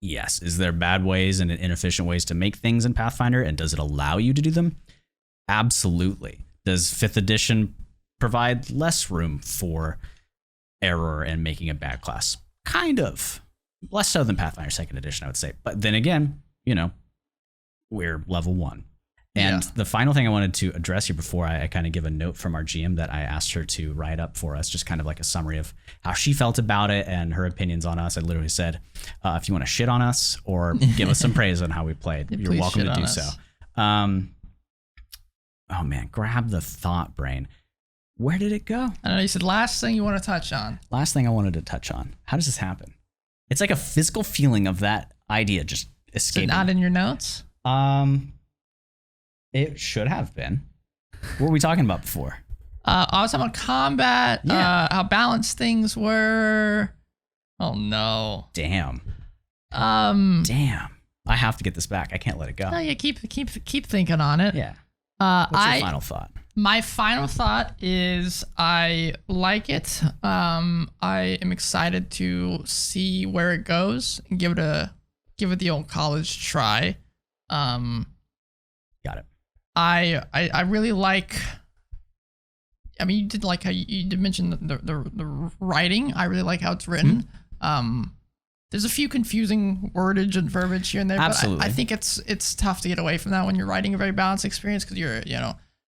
Yes. Is there bad ways and inefficient ways to make things in Pathfinder? And does it allow you to do them? Absolutely. Does 5th edition provide less room for error and making a bad class? Kind of. Less so than Pathfinder 2nd edition, I would say. But then again, you know, we're level 1. And the final thing I wanted to address here before I kind of give a note from our GM that I asked her to write up for us, just kind of like a summary of how she felt about it and her opinions on us. I literally said, if you want to shit on us or give us some praise on how we played, you're welcome to do so. Oh man, grab the thought brain. Where did it go? I know you said last thing you want to touch on. Last thing I wanted to touch on. How does this happen? It's like a physical feeling of that idea just escaping. Is it not in your notes? It should have been. What were we talking about before? I was talking about combat, how balanced things were. Oh no. Damn. Damn. I have to get this back. I can't let it go. No, yeah, keep thinking on it. Yeah. What's your final thought? My final thought is I like it. I am excited to see where it goes and give it the old college try. Got it. I really like. I mean, you did like how you did mention the writing. I really like how it's written. There's a few confusing wordage and verbiage here and there, Absolutely. but I think it's tough to get away from that when you're writing a very balanced experience because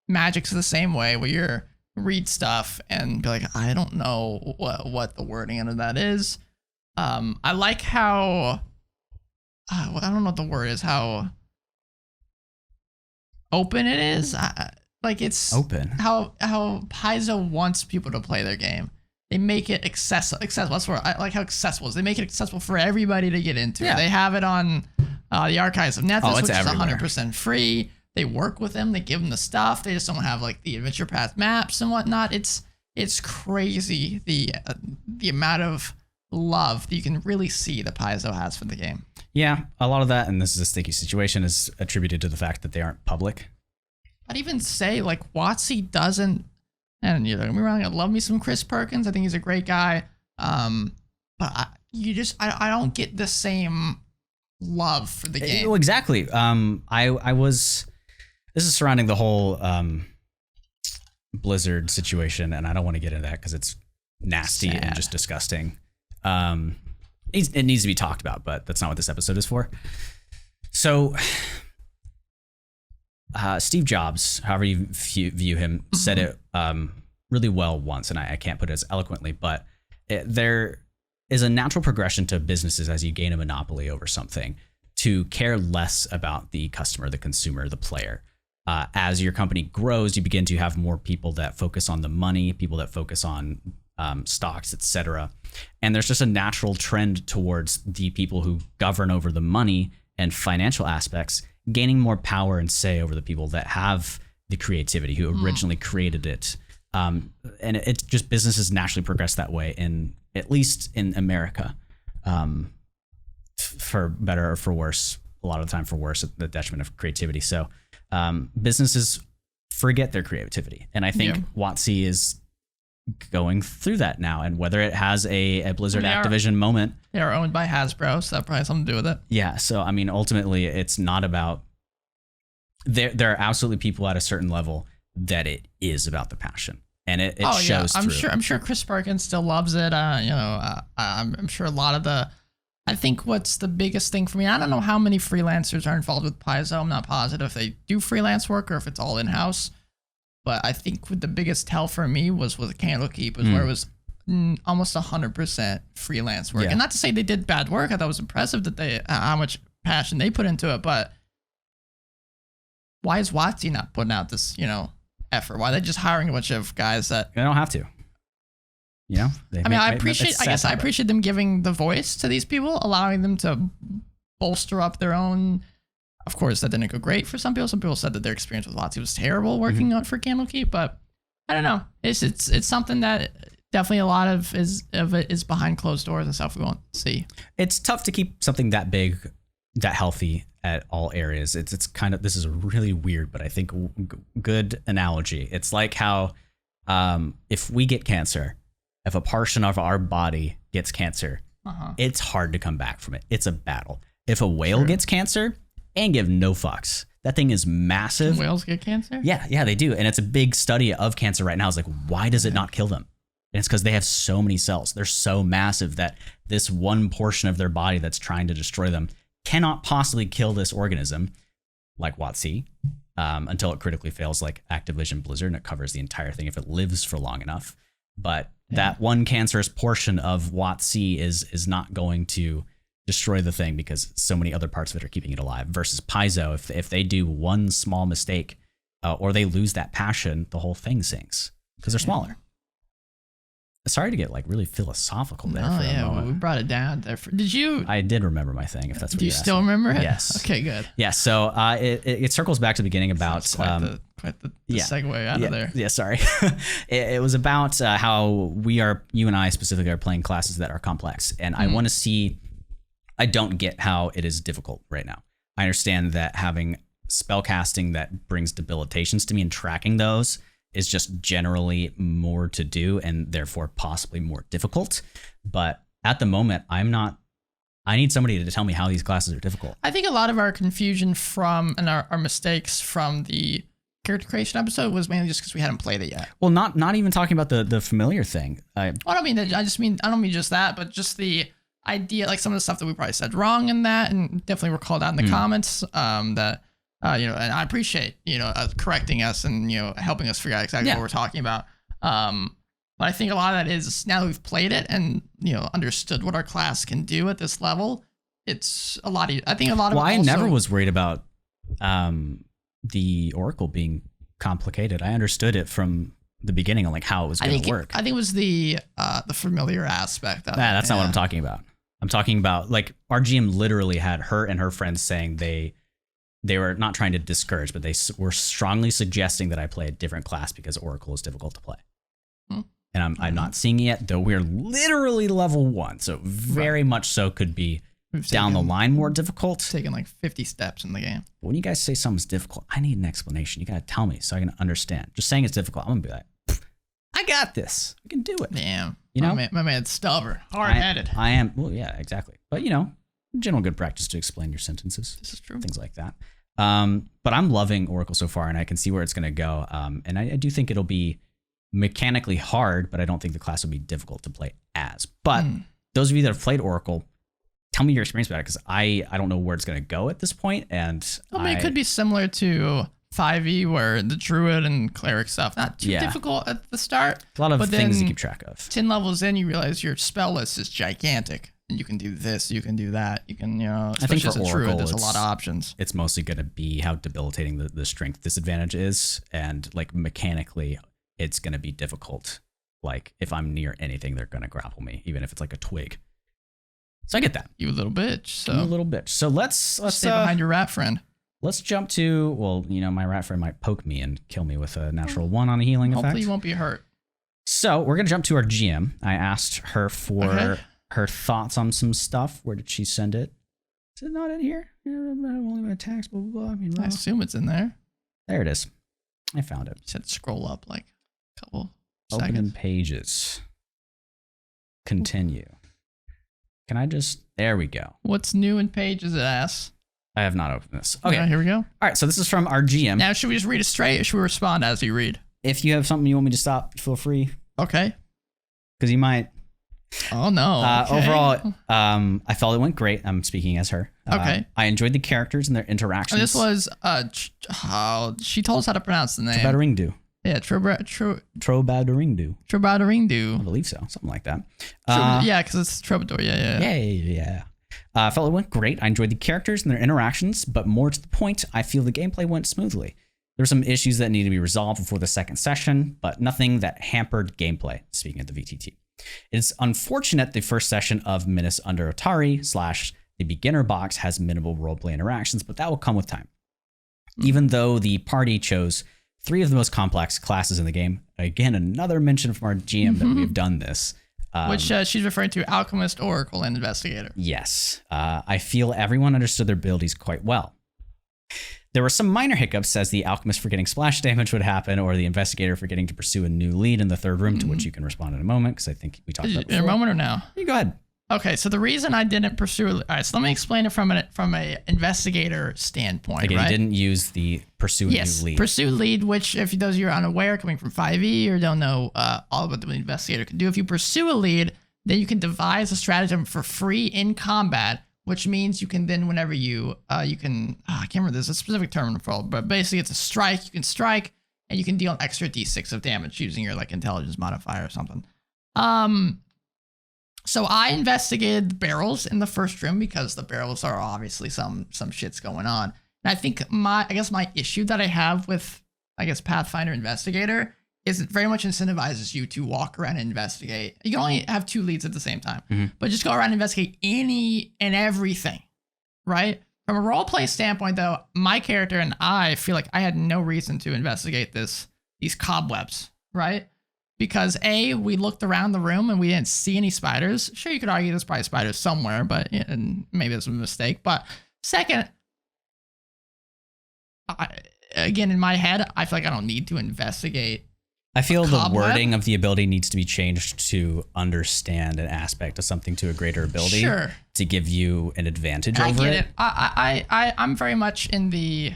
Magic's the same way where you read stuff and be like, I don't know what the wording under that is. I like how I don't know what the word is, how open it is. Like it's open. How Paizo wants people to play their game. They make it accessible. That's where I like how accessible it is. They make it accessible for everybody to get into. Yeah. They have it on the Archives of Nethys, which everywhere. is 100% free. They work with them. They give them the stuff. They just don't have like the adventure path maps and whatnot. It's crazy the amount of love that you can really see that Paizo has for the game. Yeah, a lot of that, and this is a sticky situation, is attributed to the fact that they aren't public. I'd even say like WotC doesn't, and don't get me wrong, I love me some Chris Perkins. I think he's a great guy. But I don't get the same love for the game. Well, exactly. This is surrounding the whole Blizzard situation, and I don't want to get into that because it's nasty and just disgusting. It needs to be talked about, but that's not what this episode is for. So, Steve Jobs, however you view him, said it really well once, and I can't put it as eloquently, but there is a natural progression to businesses as you gain a monopoly over something to care less about the customer, the consumer, the player. As your company grows, you begin to have more people that focus on the money, people that focus on stocks, etc. And there's just a natural trend towards the people who govern over the money and financial aspects gaining more power and say over the people that have the creativity, who originally created it. And it just, businesses naturally progress that way, at least in America, for better or for worse. a lot of the time for worse at the detriment of creativity. So businesses forget their creativity. And I think WotC is going through that now. And whether it has a Blizzard Activision moment. They are owned by Hasbro, so that probably has something to do with it. Yeah. So, I mean, ultimately, it's not about... There are absolutely people at a certain level that it is about the passion. And it shows through. I'm sure Chris Perkins still loves it. I'm sure a lot of the... I think what's the biggest thing for me, I don't know how many freelancers are involved with Paizo. I'm not positive if they do freelance work or if it's all in-house. But I think the biggest tell for me was with Candlekeep, where it was almost 100% freelance work. Yeah. And not to say they did bad work. I thought it was impressive that they how much passion they put into it. But why is WotC not putting out this, effort? Why are they just hiring a bunch of guys that... They don't have to. I appreciate them giving the voice to these people, allowing them to bolster up their own... Of course, that didn't go great for some people. Some people said that their experience with WotC was terrible working on for Candlekeep, but I don't know. It's something that definitely a lot of it is behind closed doors and stuff we won't see. It's tough to keep something that big, that healthy at all areas. It's kind of, this is a really weird, but I think good analogy. It's like how if we get cancer, if a portion of our body gets cancer, it's hard to come back from it. It's a battle. If a whale gets cancer, and give no fucks. That thing is massive. Can whales get cancer? Yeah, they do. And it's a big study of cancer right now. It's like, why does it not kill them? And it's because they have so many cells. They're so massive that this one portion of their body that's trying to destroy them cannot possibly kill this organism, like WotC, until it critically fails, like Activision Blizzard, and it covers the entire thing if it lives for long enough. But that one cancerous portion of WotC is not going to destroy the thing because so many other parts of it are keeping it alive. Versus Paizo, if they do one small mistake or they lose that passion, the whole thing sinks because they're smaller. Sorry to get like really philosophical there. Oh yeah, we brought it down there. Did you? I did remember my thing. If that's what you still remember it? Yes. Okay, good. Yeah. So it circles back to the beginning about quite the segue out of there. Yeah. Sorry. it was about how you and I specifically are playing classes that are complex, and I want to see. I don't get how it is difficult right now. I understand that having spellcasting that brings debilitations to me and tracking those is just generally more to do and therefore possibly more difficult. But at the moment, I need somebody to tell me how these classes are difficult. I think a lot of our confusion and our mistakes from the character creation episode was mainly just because we hadn't played it yet. Well, not even talking about the familiar thing. I don't mean just that, but just the idea, like some of the stuff that we probably said wrong in that, and definitely were called out in the comments. And I appreciate correcting us and helping us figure out exactly what we're talking about. But I think a lot of that is now that we've played it and understood what our class can do at this level. It's a lot. I think a lot of. Well, I never was worried about the Oracle being complicated. I understood it from the beginning on like how it was going to work. I think it was the familiar aspect of it. That's not what I'm talking about. I'm talking about like our GM literally had her and her friends saying they were not trying to discourage, but they were strongly suggesting that I play a different class because Oracle is difficult to play. And I'm not seeing it yet, though we're literally level 1. So very much so could be down the line more difficult. Taking like 50 steps in the game. When you guys say something's difficult, I need an explanation. You got to tell me so I can understand. Just saying it's difficult, I'm going to be like, I got this. I can do it. Damn. My man's stubborn, hard-headed. I am. Well, yeah, exactly. But, general good practice to explain your sentences. This is true. Things like that. But I'm loving Oracle so far, and I can see where it's going to go. And I do think it'll be mechanically hard, but I don't think the class will be difficult to play as. But those of you that have played Oracle, tell me your experience about it, because I don't know where it's going to go at this point. And it could be similar to 5e, where the druid and cleric stuff, not too difficult at the start. A lot of things to keep track of. 10 levels in, you realize your spell list is gigantic. And you can do this, you can do that. You can, I think for Oracle, druid, there's a lot of options. It's mostly going to be how debilitating the strength disadvantage is. And like mechanically, it's going to be difficult. Like if I'm near anything, they're going to grapple me, even if it's like a twig. So I get that. You a little bitch. You a little bitch. So let's stay behind your rat friend. Let's jump to, my rat friend might poke me and kill me with a natural 1 on a healing effect. Hopefully you won't be hurt. So we're going to jump to our GM. I asked her for her thoughts on some stuff. Where did she send it? Is it not in here? Only my attacks, blah, blah, blah. I mean, I assume it's in there. There it is. I found it. Just had to scroll up like a couple Open seconds. pages. Continue. Can I just... There we go. What's new in pages, it asks. I have not opened this. Okay. Here we go. All right, so this is from our GM. Now, should we just read it straight or should we respond as you read? If you have something you want me to stop, feel free. Okay. Because you might... Oh, no. Okay. Overall, I felt it went great. I'm speaking as her. Okay. I enjoyed the characters and their interactions. And this was... she told us how to pronounce the name. Trobadaringdu. Yeah, Trobadaringdu. Trobadaringdu. I believe so. Something like that. Yeah, because it's Troubadour. Yeah. I felt it went great. I enjoyed the characters and their interactions, but more to the point, I feel the gameplay went smoothly. There were some issues that needed to be resolved before the second session, but nothing that hampered gameplay, speaking of the VTT. It's unfortunate the first session of Menace Under Atari / the beginner box has minimal roleplay interactions, but that will come with time. Even though the party chose 3 of the most complex classes in the game, again, another mention from our GM that we've done this. Which she's referring to Alchemist, Oracle, and Investigator. Yes. I feel everyone understood their abilities quite well. There were some minor hiccups as the Alchemist forgetting splash damage would happen, or the Investigator forgetting to pursue a new lead in the third room, to which you can respond in a moment, because I think we talked about it before. In a moment or now? You go ahead. Okay, so the reason I didn't pursue... All right, so let me explain it from a investigator standpoint, Again, right? you didn't use the pursue a new lead. Pursue lead, which if those of you are unaware, coming from 5e or don't know all about what the investigator can do, if you pursue a lead, then you can devise a stratagem for free in combat, which means you can then, whenever I can't remember, there's a specific term for it, but basically it's a strike. You can strike, and you can deal an extra d6 of damage using your like intelligence modifier or something. So I investigated the barrels in the first room because the barrels are obviously some shit's going on. And I think my issue that I have with Pathfinder Investigator is it very much incentivizes you to walk around and investigate. You can only have 2 leads at the same time, but just go around and investigate any and everything, right? From a roleplay standpoint, though, my character and I feel like I had no reason to investigate these cobwebs, right? Because A, we looked around the room and we didn't see any spiders. Sure, you could argue there's probably spiders somewhere, but and maybe it's a mistake. But second, again, in my head, I feel like I don't need to investigate. I feel the wording of the ability needs to be changed to understand an aspect of something to a greter ability to give you an advantage over it. I'm very much in the,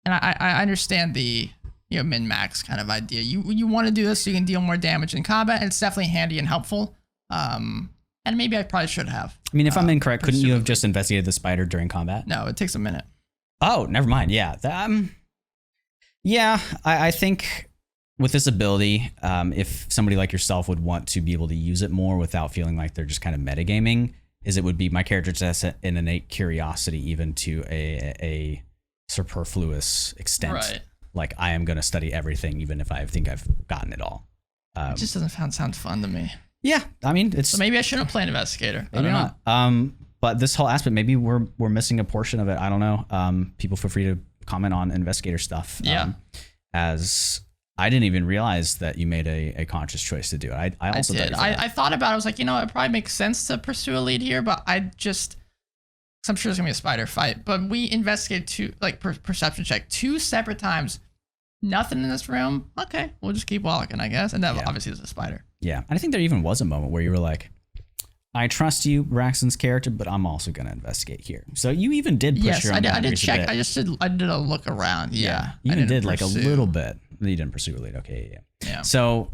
and I understand the min-max kind of idea. You want to do this so you can deal more damage in combat, and it's definitely handy and helpful. And maybe I probably should have. I mean, if I'm incorrect, couldn't you have just investigated the spider during combat? No, it takes a minute. Oh, never mind. Yeah. I think with this ability, if somebody like yourself would want to be able to use it more without feeling like they're just kind of metagaming, it would be my character just has an innate curiosity, even to a superfluous extent. Right. Like, I am going to study everything, even if I think I've gotten it all. It just doesn't sound fun to me. Yeah, I mean, it's... So maybe I shouldn't play Investigator. Maybe not. But this whole aspect, maybe we're missing a portion of it. I don't know. People feel free to comment on Investigator stuff. Yeah. As I didn't even realize that you made a conscious choice to do it. I also did. I thought about it. I was like, it probably makes sense to pursue a lead here, but I'm sure it's gonna be a spider fight. But we investigated perception check 2 separate times. Nothing in this room. Okay, we'll just keep walking, I guess. And that obviously is a spider. Yeah, and I think there even was a moment where you were like, I trust you, Braxton's character, but I'm also going to investigate here. So you even did push your own boundaries. I did check. I did a look around. Yeah. You even did like a little bit. You didn't pursue a lead. Okay, yeah. So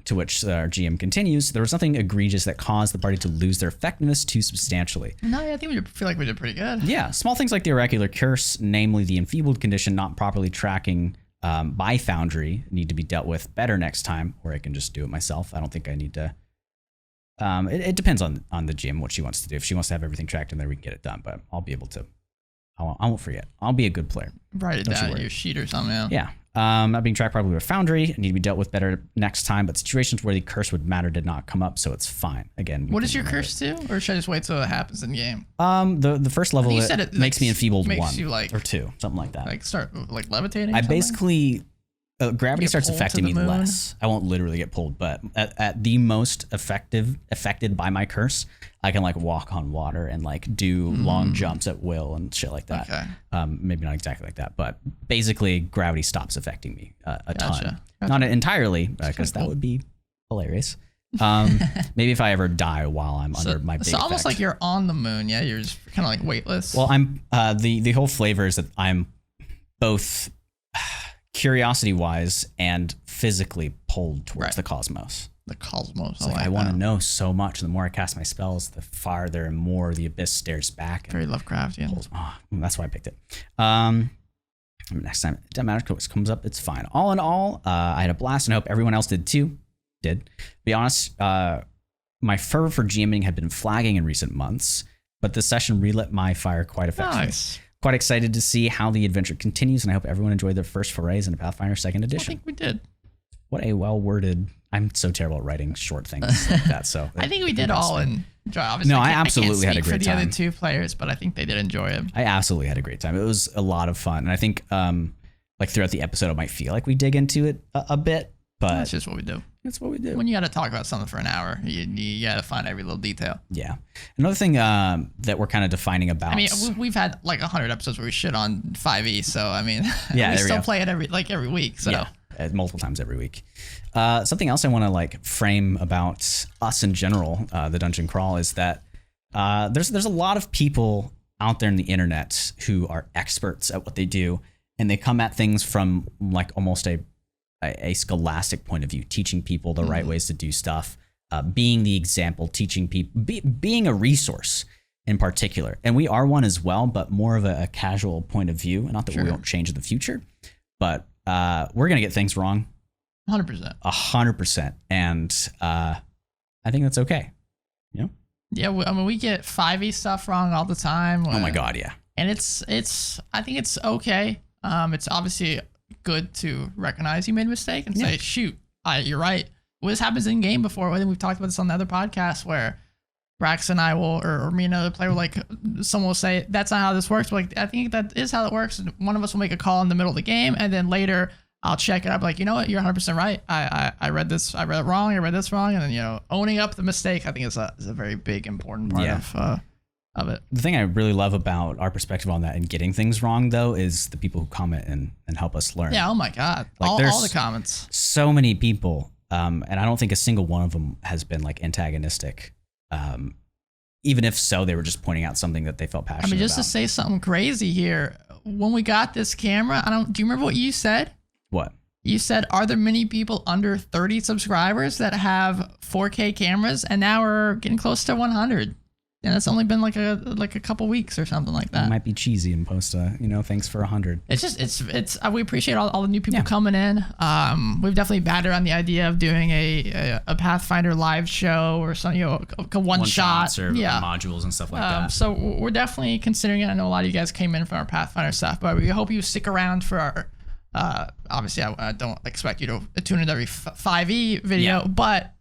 to which our GM continues, there was nothing egregious that caused the party to lose their effectiveness too substantially. No, I think we feel like we did pretty good. Yeah, small things like the oracular curse, namely the enfeebled condition not properly tracking by Foundry, need to be dealt with better next time, or I can just do it myself. I don't think I need to. It depends on the GM what she wants to do. If she wants to have everything tracked in there, we can get it done. But I'll be able to. I won't forget. I'll be a good player. Write it down on your sheet or something. Yeah. Not being tracked properly with Foundry, need to be dealt with better next time. But situations where the curse would matter did not come up, so it's fine. Again, what does your curse do, or should I just wait till it happens in game? The first level it makes me enfeebled makes 1 you like, or 2, something like that. Like start like levitating. I basically Gravity starts pulled to affecting the me moon? less. I won't literally get pulled, but at the most affected by my curse, I can like walk on water and like do long jumps at will and shit like that. Okay. Maybe not exactly like that, but basically gravity stops affecting me a ton. Gotcha. Not entirely, because that would be hilarious. Maybe if I ever die while I'm under my big So almost effect. like you're on the moon. Yeah, you're just kind of like weightless. Well, I'm the whole flavor is that I'm both curiosity wise and physically pulled towards the cosmos. The cosmos. It's like I want to know so much. The more I cast my spells, the farther and more the abyss stares back. Very Lovecraftian. That's why I picked it. Next time it doesn't matter what comes up, it's fine. All in all, I had a blast and I hope everyone else did too. Be honest, my fervor for GMing had been flagging in recent months, but this session relit my fire quite effectively. Nice. Quite excited to see how the adventure continues, and I hope everyone enjoyed their first forays into Pathfinder 2nd I Edition. think we did. What a well-worded... I'm so terrible at writing short things like that, so... I think we did all enjoy. Obviously, No, I absolutely had a great for the time. other two players, but I think they did enjoy it. I absolutely had a great time. It was a lot of fun, and I think like throughout the episode, it might feel like we dig into it a bit, but... That's just what we do. That's what we do. When you got to talk about something for an hour, you got to find every little detail. Yeah. Another thing that we're kind of defining about... I mean, we've had like 100 episodes where we shit on 5e, so I mean, Yeah, we there we still go. play it every week. So Yeah, multiple times every week. Something else I want to like frame about us in general, the Dungeon Crawl, is that there's a lot of people out there in the internet who are experts at what they do, and they come at things from like almost a scholastic point of view, teaching people the right ways to do stuff, being the example, teaching people, being a resource in particular. And we are one as well, but more of a casual point of view. Not that we won't change in the future, but we're going to get things wrong. 100%. 100%. And I think that's okay. You know? Yeah, I mean, we get 5e stuff wrong all the time. Oh my God, yeah. And I think it's okay. It's obviously good to recognize you made a mistake and say, shoot, you're right. Well, this happens in game before. I think we've talked about this on the other podcast where Brax and I will, or me and another player will, like, someone will say, that's not how this works. But like, I think that is how it works. And one of us will make a call in the middle of the game, and then later I'll check it up, like, you know what, you're 100% right. I read this, I read it wrong, I read this wrong. And then, you know, owning up the mistake, I think is a very big, important part of it. The thing I really love about our perspective on that and getting things wrong, though, is the people who comment and help us learn. Yeah, oh my God. Like, all the comments. So many people, and I don't think a single one of them has been like antagonistic. Even if so, they were just pointing out something that they felt passionate about. I mean, just to say something crazy here, when we got this camera, do you remember what you said? What? You said, are there many people under 30 subscribers that have 4K cameras? And now we're getting close to 100. And it's only been like a couple weeks or something like that. It might be cheesy and post thanks for 100. It's just we appreciate all the new people coming in. We've definitely batted on the idea of doing a Pathfinder live show or something, a one shot or modules and stuff like that. So we're definitely considering it. I know a lot of you guys came in from our Pathfinder stuff, but we hope you stick around for our. Obviously, I don't expect you to tune in every 5e video, but.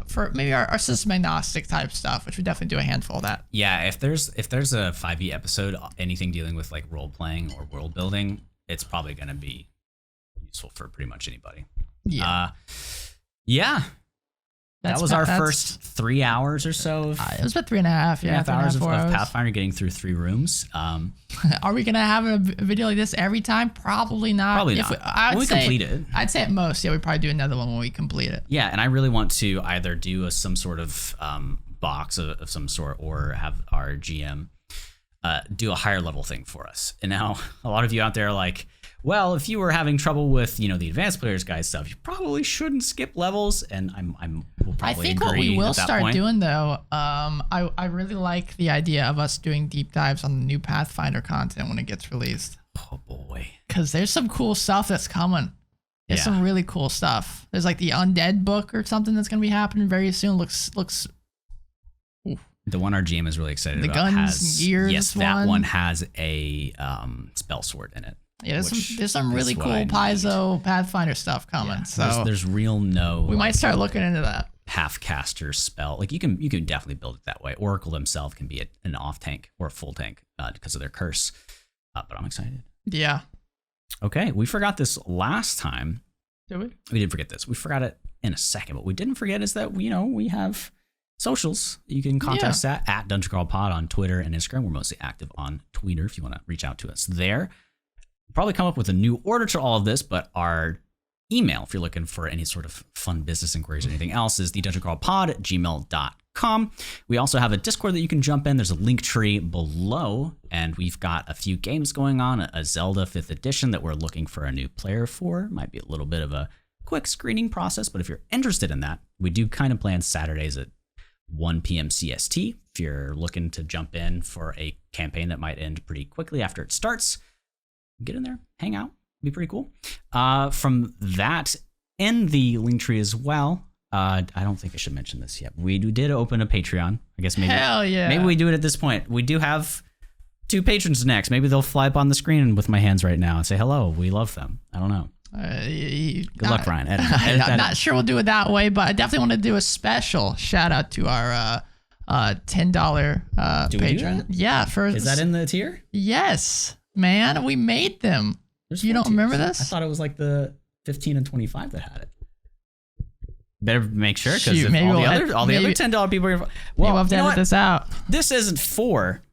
For maybe our system agnostic type stuff, which we definitely do a handful of that. Yeah, if there's a 5e episode, anything dealing with like role playing or world building, it's probably going to be useful for pretty much anybody. Yeah. That was our first 3 hours or so. It was about 3.5. Yeah, 3.5 hours of Pathfinder, getting through 3 rooms. Are we gonna have a video like this every time? Probably not. Probably not. When we complete it. I'd say at most, we probably do another one when we complete it. Yeah, and I really want to either do some sort of box of some sort, or have our GM do a higher level thing for us. And now a lot of you out there are like, well, if you were having trouble with, the advanced players guide stuff, you probably shouldn't skip levels. And will probably I think agree what we will at that start point. doing though, I really like the idea of us doing deep dives on the new Pathfinder content when it gets released. Oh boy, because there's some cool stuff that's coming. There's some really cool stuff. There's like the Undead book or something that's gonna be happening very soon. Looks. The one our GM is really excited about guns has and gears. Yes, that one has a spell sword in it. Yeah, there's some really cool Paizo Pathfinder stuff coming. Yeah, so there's real we might start looking into that. Half caster spell. Like you can definitely build it that way. Oracle themselves can be an off tank or a full tank because of their curse. But I'm excited. Yeah. Okay, we forgot this last time. Did we? We did forget this. We forgot it in a second, but we didn't forget is that, we have socials. You can contact us at Dungeon Crawl Pod on Twitter and Instagram. We're mostly active on Twitter if you want to reach out to us there. We'll probably come up with a new order to all of this, but our email, if you're looking for any sort of fun business inquiries or anything else, is thedungeoncrawlpod@gmail.com. We also have a Discord that you can jump in. There's a link tree below, and we've got a few games going on, a Zelda 5th edition that we're looking for a new player for. Might be a little bit of a quick screening process, but if you're interested in that, we do kind of plan Saturdays at 1 p.m. CST. If you're looking to jump in for a campaign that might end pretty quickly after it starts, get in there, hang out. Be pretty cool. From that, in the link tree as well, I don't think I should mention this yet. We did open a Patreon. I guess maybe. Hell yeah. Maybe we do it at this point. We do have 2 patrons next. Maybe they'll fly up on the screen with my hands right now and say hello. We love them. I don't know. Good luck, Ryan. I'm not sure we'll do it that way, but I definitely want to do a special shout out to our $10 patron. Yeah, is that in the tier? Yes, man. We made them. You don't remember this? I thought it was like the 15 and 25 that had it. Better make sure, because all the other $10 people are. Well, we'll have to edit this out. This isn't for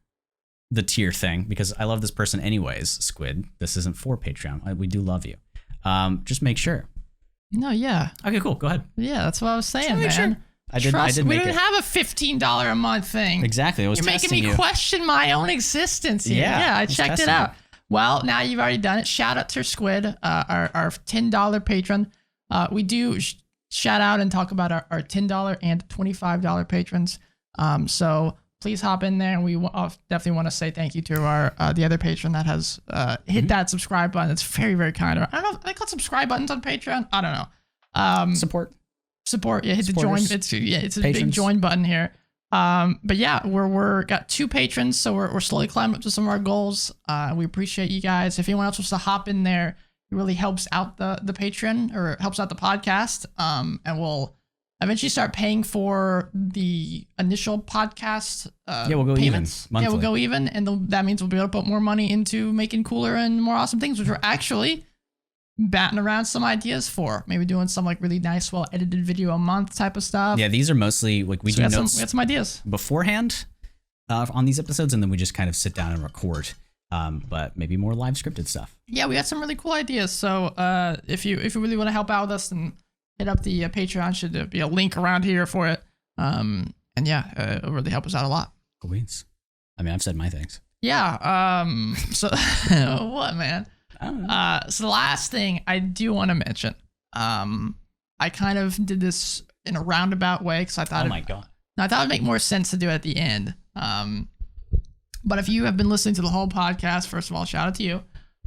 the tier thing, because I love this person anyways, Squid. This isn't for Patreon. We do love you. Just make sure. No, yeah. Okay, cool. Go ahead. Yeah, that's what I was saying, man. Sure. I did we didn't have a $15 a month thing. Exactly. You're making me question my own existence here. Yeah, I checked it out. Well, now you've already done it. Shout out to Squid, our $10 patron. We do shout out and talk about our $10 and $25 patrons. So please hop in there, and we definitely want to say thank you to our the other patron that has hit that subscribe button. It's very, very kind of. I don't know. They call subscribe buttons on Patreon. I don't know. Support. Yeah, hit the join. It's a big join button here. But yeah, we're got 2 patrons, so we're slowly climbing up to some of our goals. We appreciate you guys. If anyone else wants to hop in there, it really helps out the patron, or helps out the podcast. And we'll eventually start paying for the initial podcast. We'll go payments. Even. Monthly. Yeah, we'll go even, and that means we'll be able to put more money into making cooler and more awesome things, which we're actually batting around some ideas for. Maybe doing some like really nice, well edited video a month type of stuff. Yeah, these are mostly like we got some ideas beforehand on these episodes, and then we just kind of sit down and record. But maybe more live scripted stuff. Yeah, we got some really cool ideas. So if you really want to help out with us, then hit up the Patreon. Should be a link around here for it. And yeah, it'll really help us out a lot. Cool beans. I mean, I've said my things. Yeah. So what, man? I don't know. So the last thing I do want to mention, I kind of did this in a roundabout way because I thought, oh my God, I thought it'd make more sense to do it at the end. But if you have been listening to the whole podcast, first of all, shout out to you.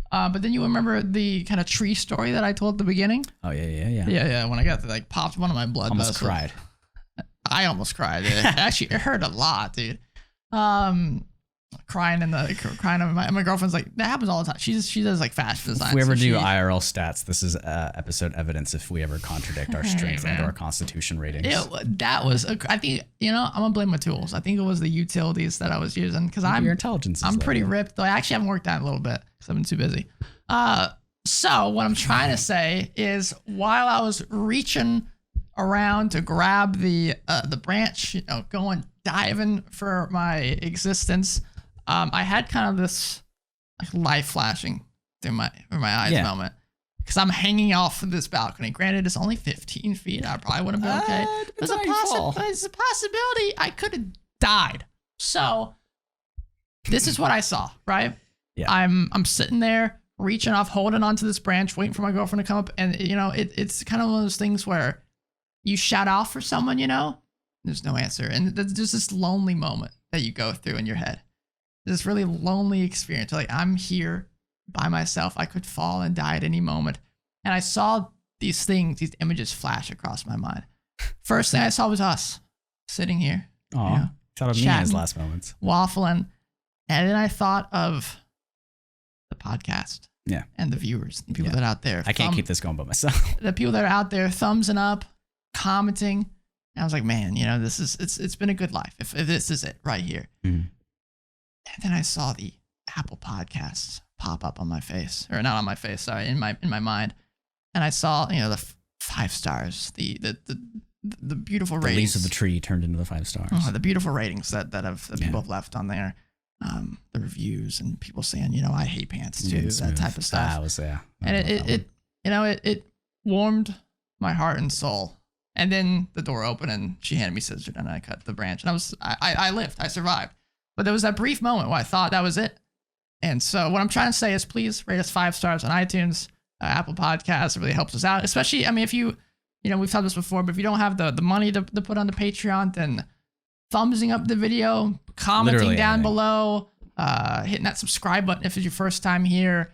But then you remember the kind of tree story that I told at the beginning? Oh yeah. When I got popped one of my blood almost vessels. cried. I almost cried. Actually, it hurt a lot, dude. Crying on my girlfriend's like, that happens all the time. She does like fashion design. If we ever do IRL stats, this is episode evidence if we ever contradict our strength and our constitution ratings. That was I think I'm gonna blame my tools. I think it was the utilities that I was using because your intelligence. I'm pretty ripped though. I actually haven't worked out a little bit because I've been too busy. So what I'm trying to say is, while I was reaching around to grab the branch, going diving for my existence, I had kind of this life flashing through my eyes moment, because I'm hanging off of this balcony. Granted, it's only 15 feet. I probably would have been okay. There's a possibility I could have died. So this is what I saw, right? Yeah. I'm sitting there reaching off, holding onto this branch, waiting for my girlfriend to come up, and it's kind of one of those things where you shout out for someone, there's no answer, and there's this lonely moment that you go through in your head. This really lonely experience. Like, I'm here by myself. I could fall and die at any moment. And I saw these images flash across my mind. First thing I saw was us sitting here. Oh, thought of me in his last moments. Waffling. And then I thought of the podcast. Yeah. And the viewers, the people that are out there. I can't keep this going by myself. The people that are out there thumbsing up, commenting. And I was like, man, it's been a good life. If this is it right here. Mm. And then I saw the Apple Podcasts pop up on my face, or not on my face, sorry, in my mind. and I saw, the 5 stars, the beautiful The ratings. leaves of the tree turned into the 5 stars. The beautiful ratings that people have left on there, the reviews and people saying, I hate pants too, that type of stuff. That was And it warmed my heart and soul. And then the door opened and she handed me scissors and I cut the branch. And I lived, I survived. But there was that brief moment where I thought that was it. And so what I'm trying to say is please rate us 5 stars on iTunes, Apple Podcasts. It really helps us out. Especially, if you, we've talked this before, but if you don't have the money to put on the Patreon, then thumbsing up the video, commenting Literally down anything. below, hitting that subscribe button if it's your first time here,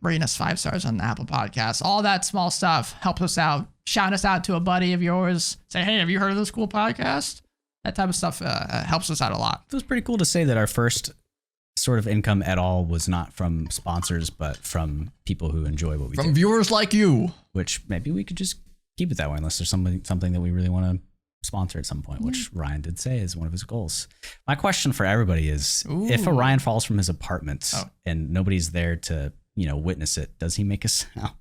rating us 5 stars on the Apple Podcasts. All that small stuff helps us out. Shout us out to a buddy of yours. Say, hey, have you heard of this cool podcast? That type of stuff helps us out a lot. It was pretty cool to say that our first sort of income at all was not from sponsors, but from people who enjoy what we do. From viewers like you. Which maybe we could just keep it that way unless there's something that we really want to sponsor at some point, which Ryan did say is one of his goals. My question for everybody is, if Orion falls from his apartment and nobody's there to, witness it, does he make a sound?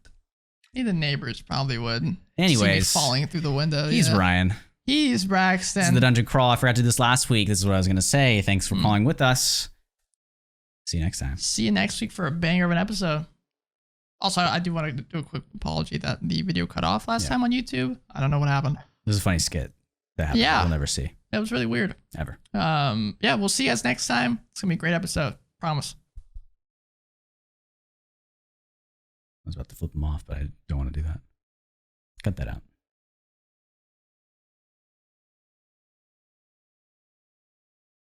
The neighbors probably would. Anyways, see me falling through the window. He's Ryan. He's Braxton. This is the Dungeon Crawl. I forgot to do this last week. This is what I was going to say. Thanks for calling with us. See you next time. See you next week for a banger of an episode. Also, I do want to do a quick apology that the video cut off last time on YouTube. I don't know what happened. This is a funny skit that happened. Yeah. We'll never see. It was really weird. Ever. We'll see you guys next time. It's going to be a great episode. Promise. I was about to flip them off, but I don't want to do that. Cut that out.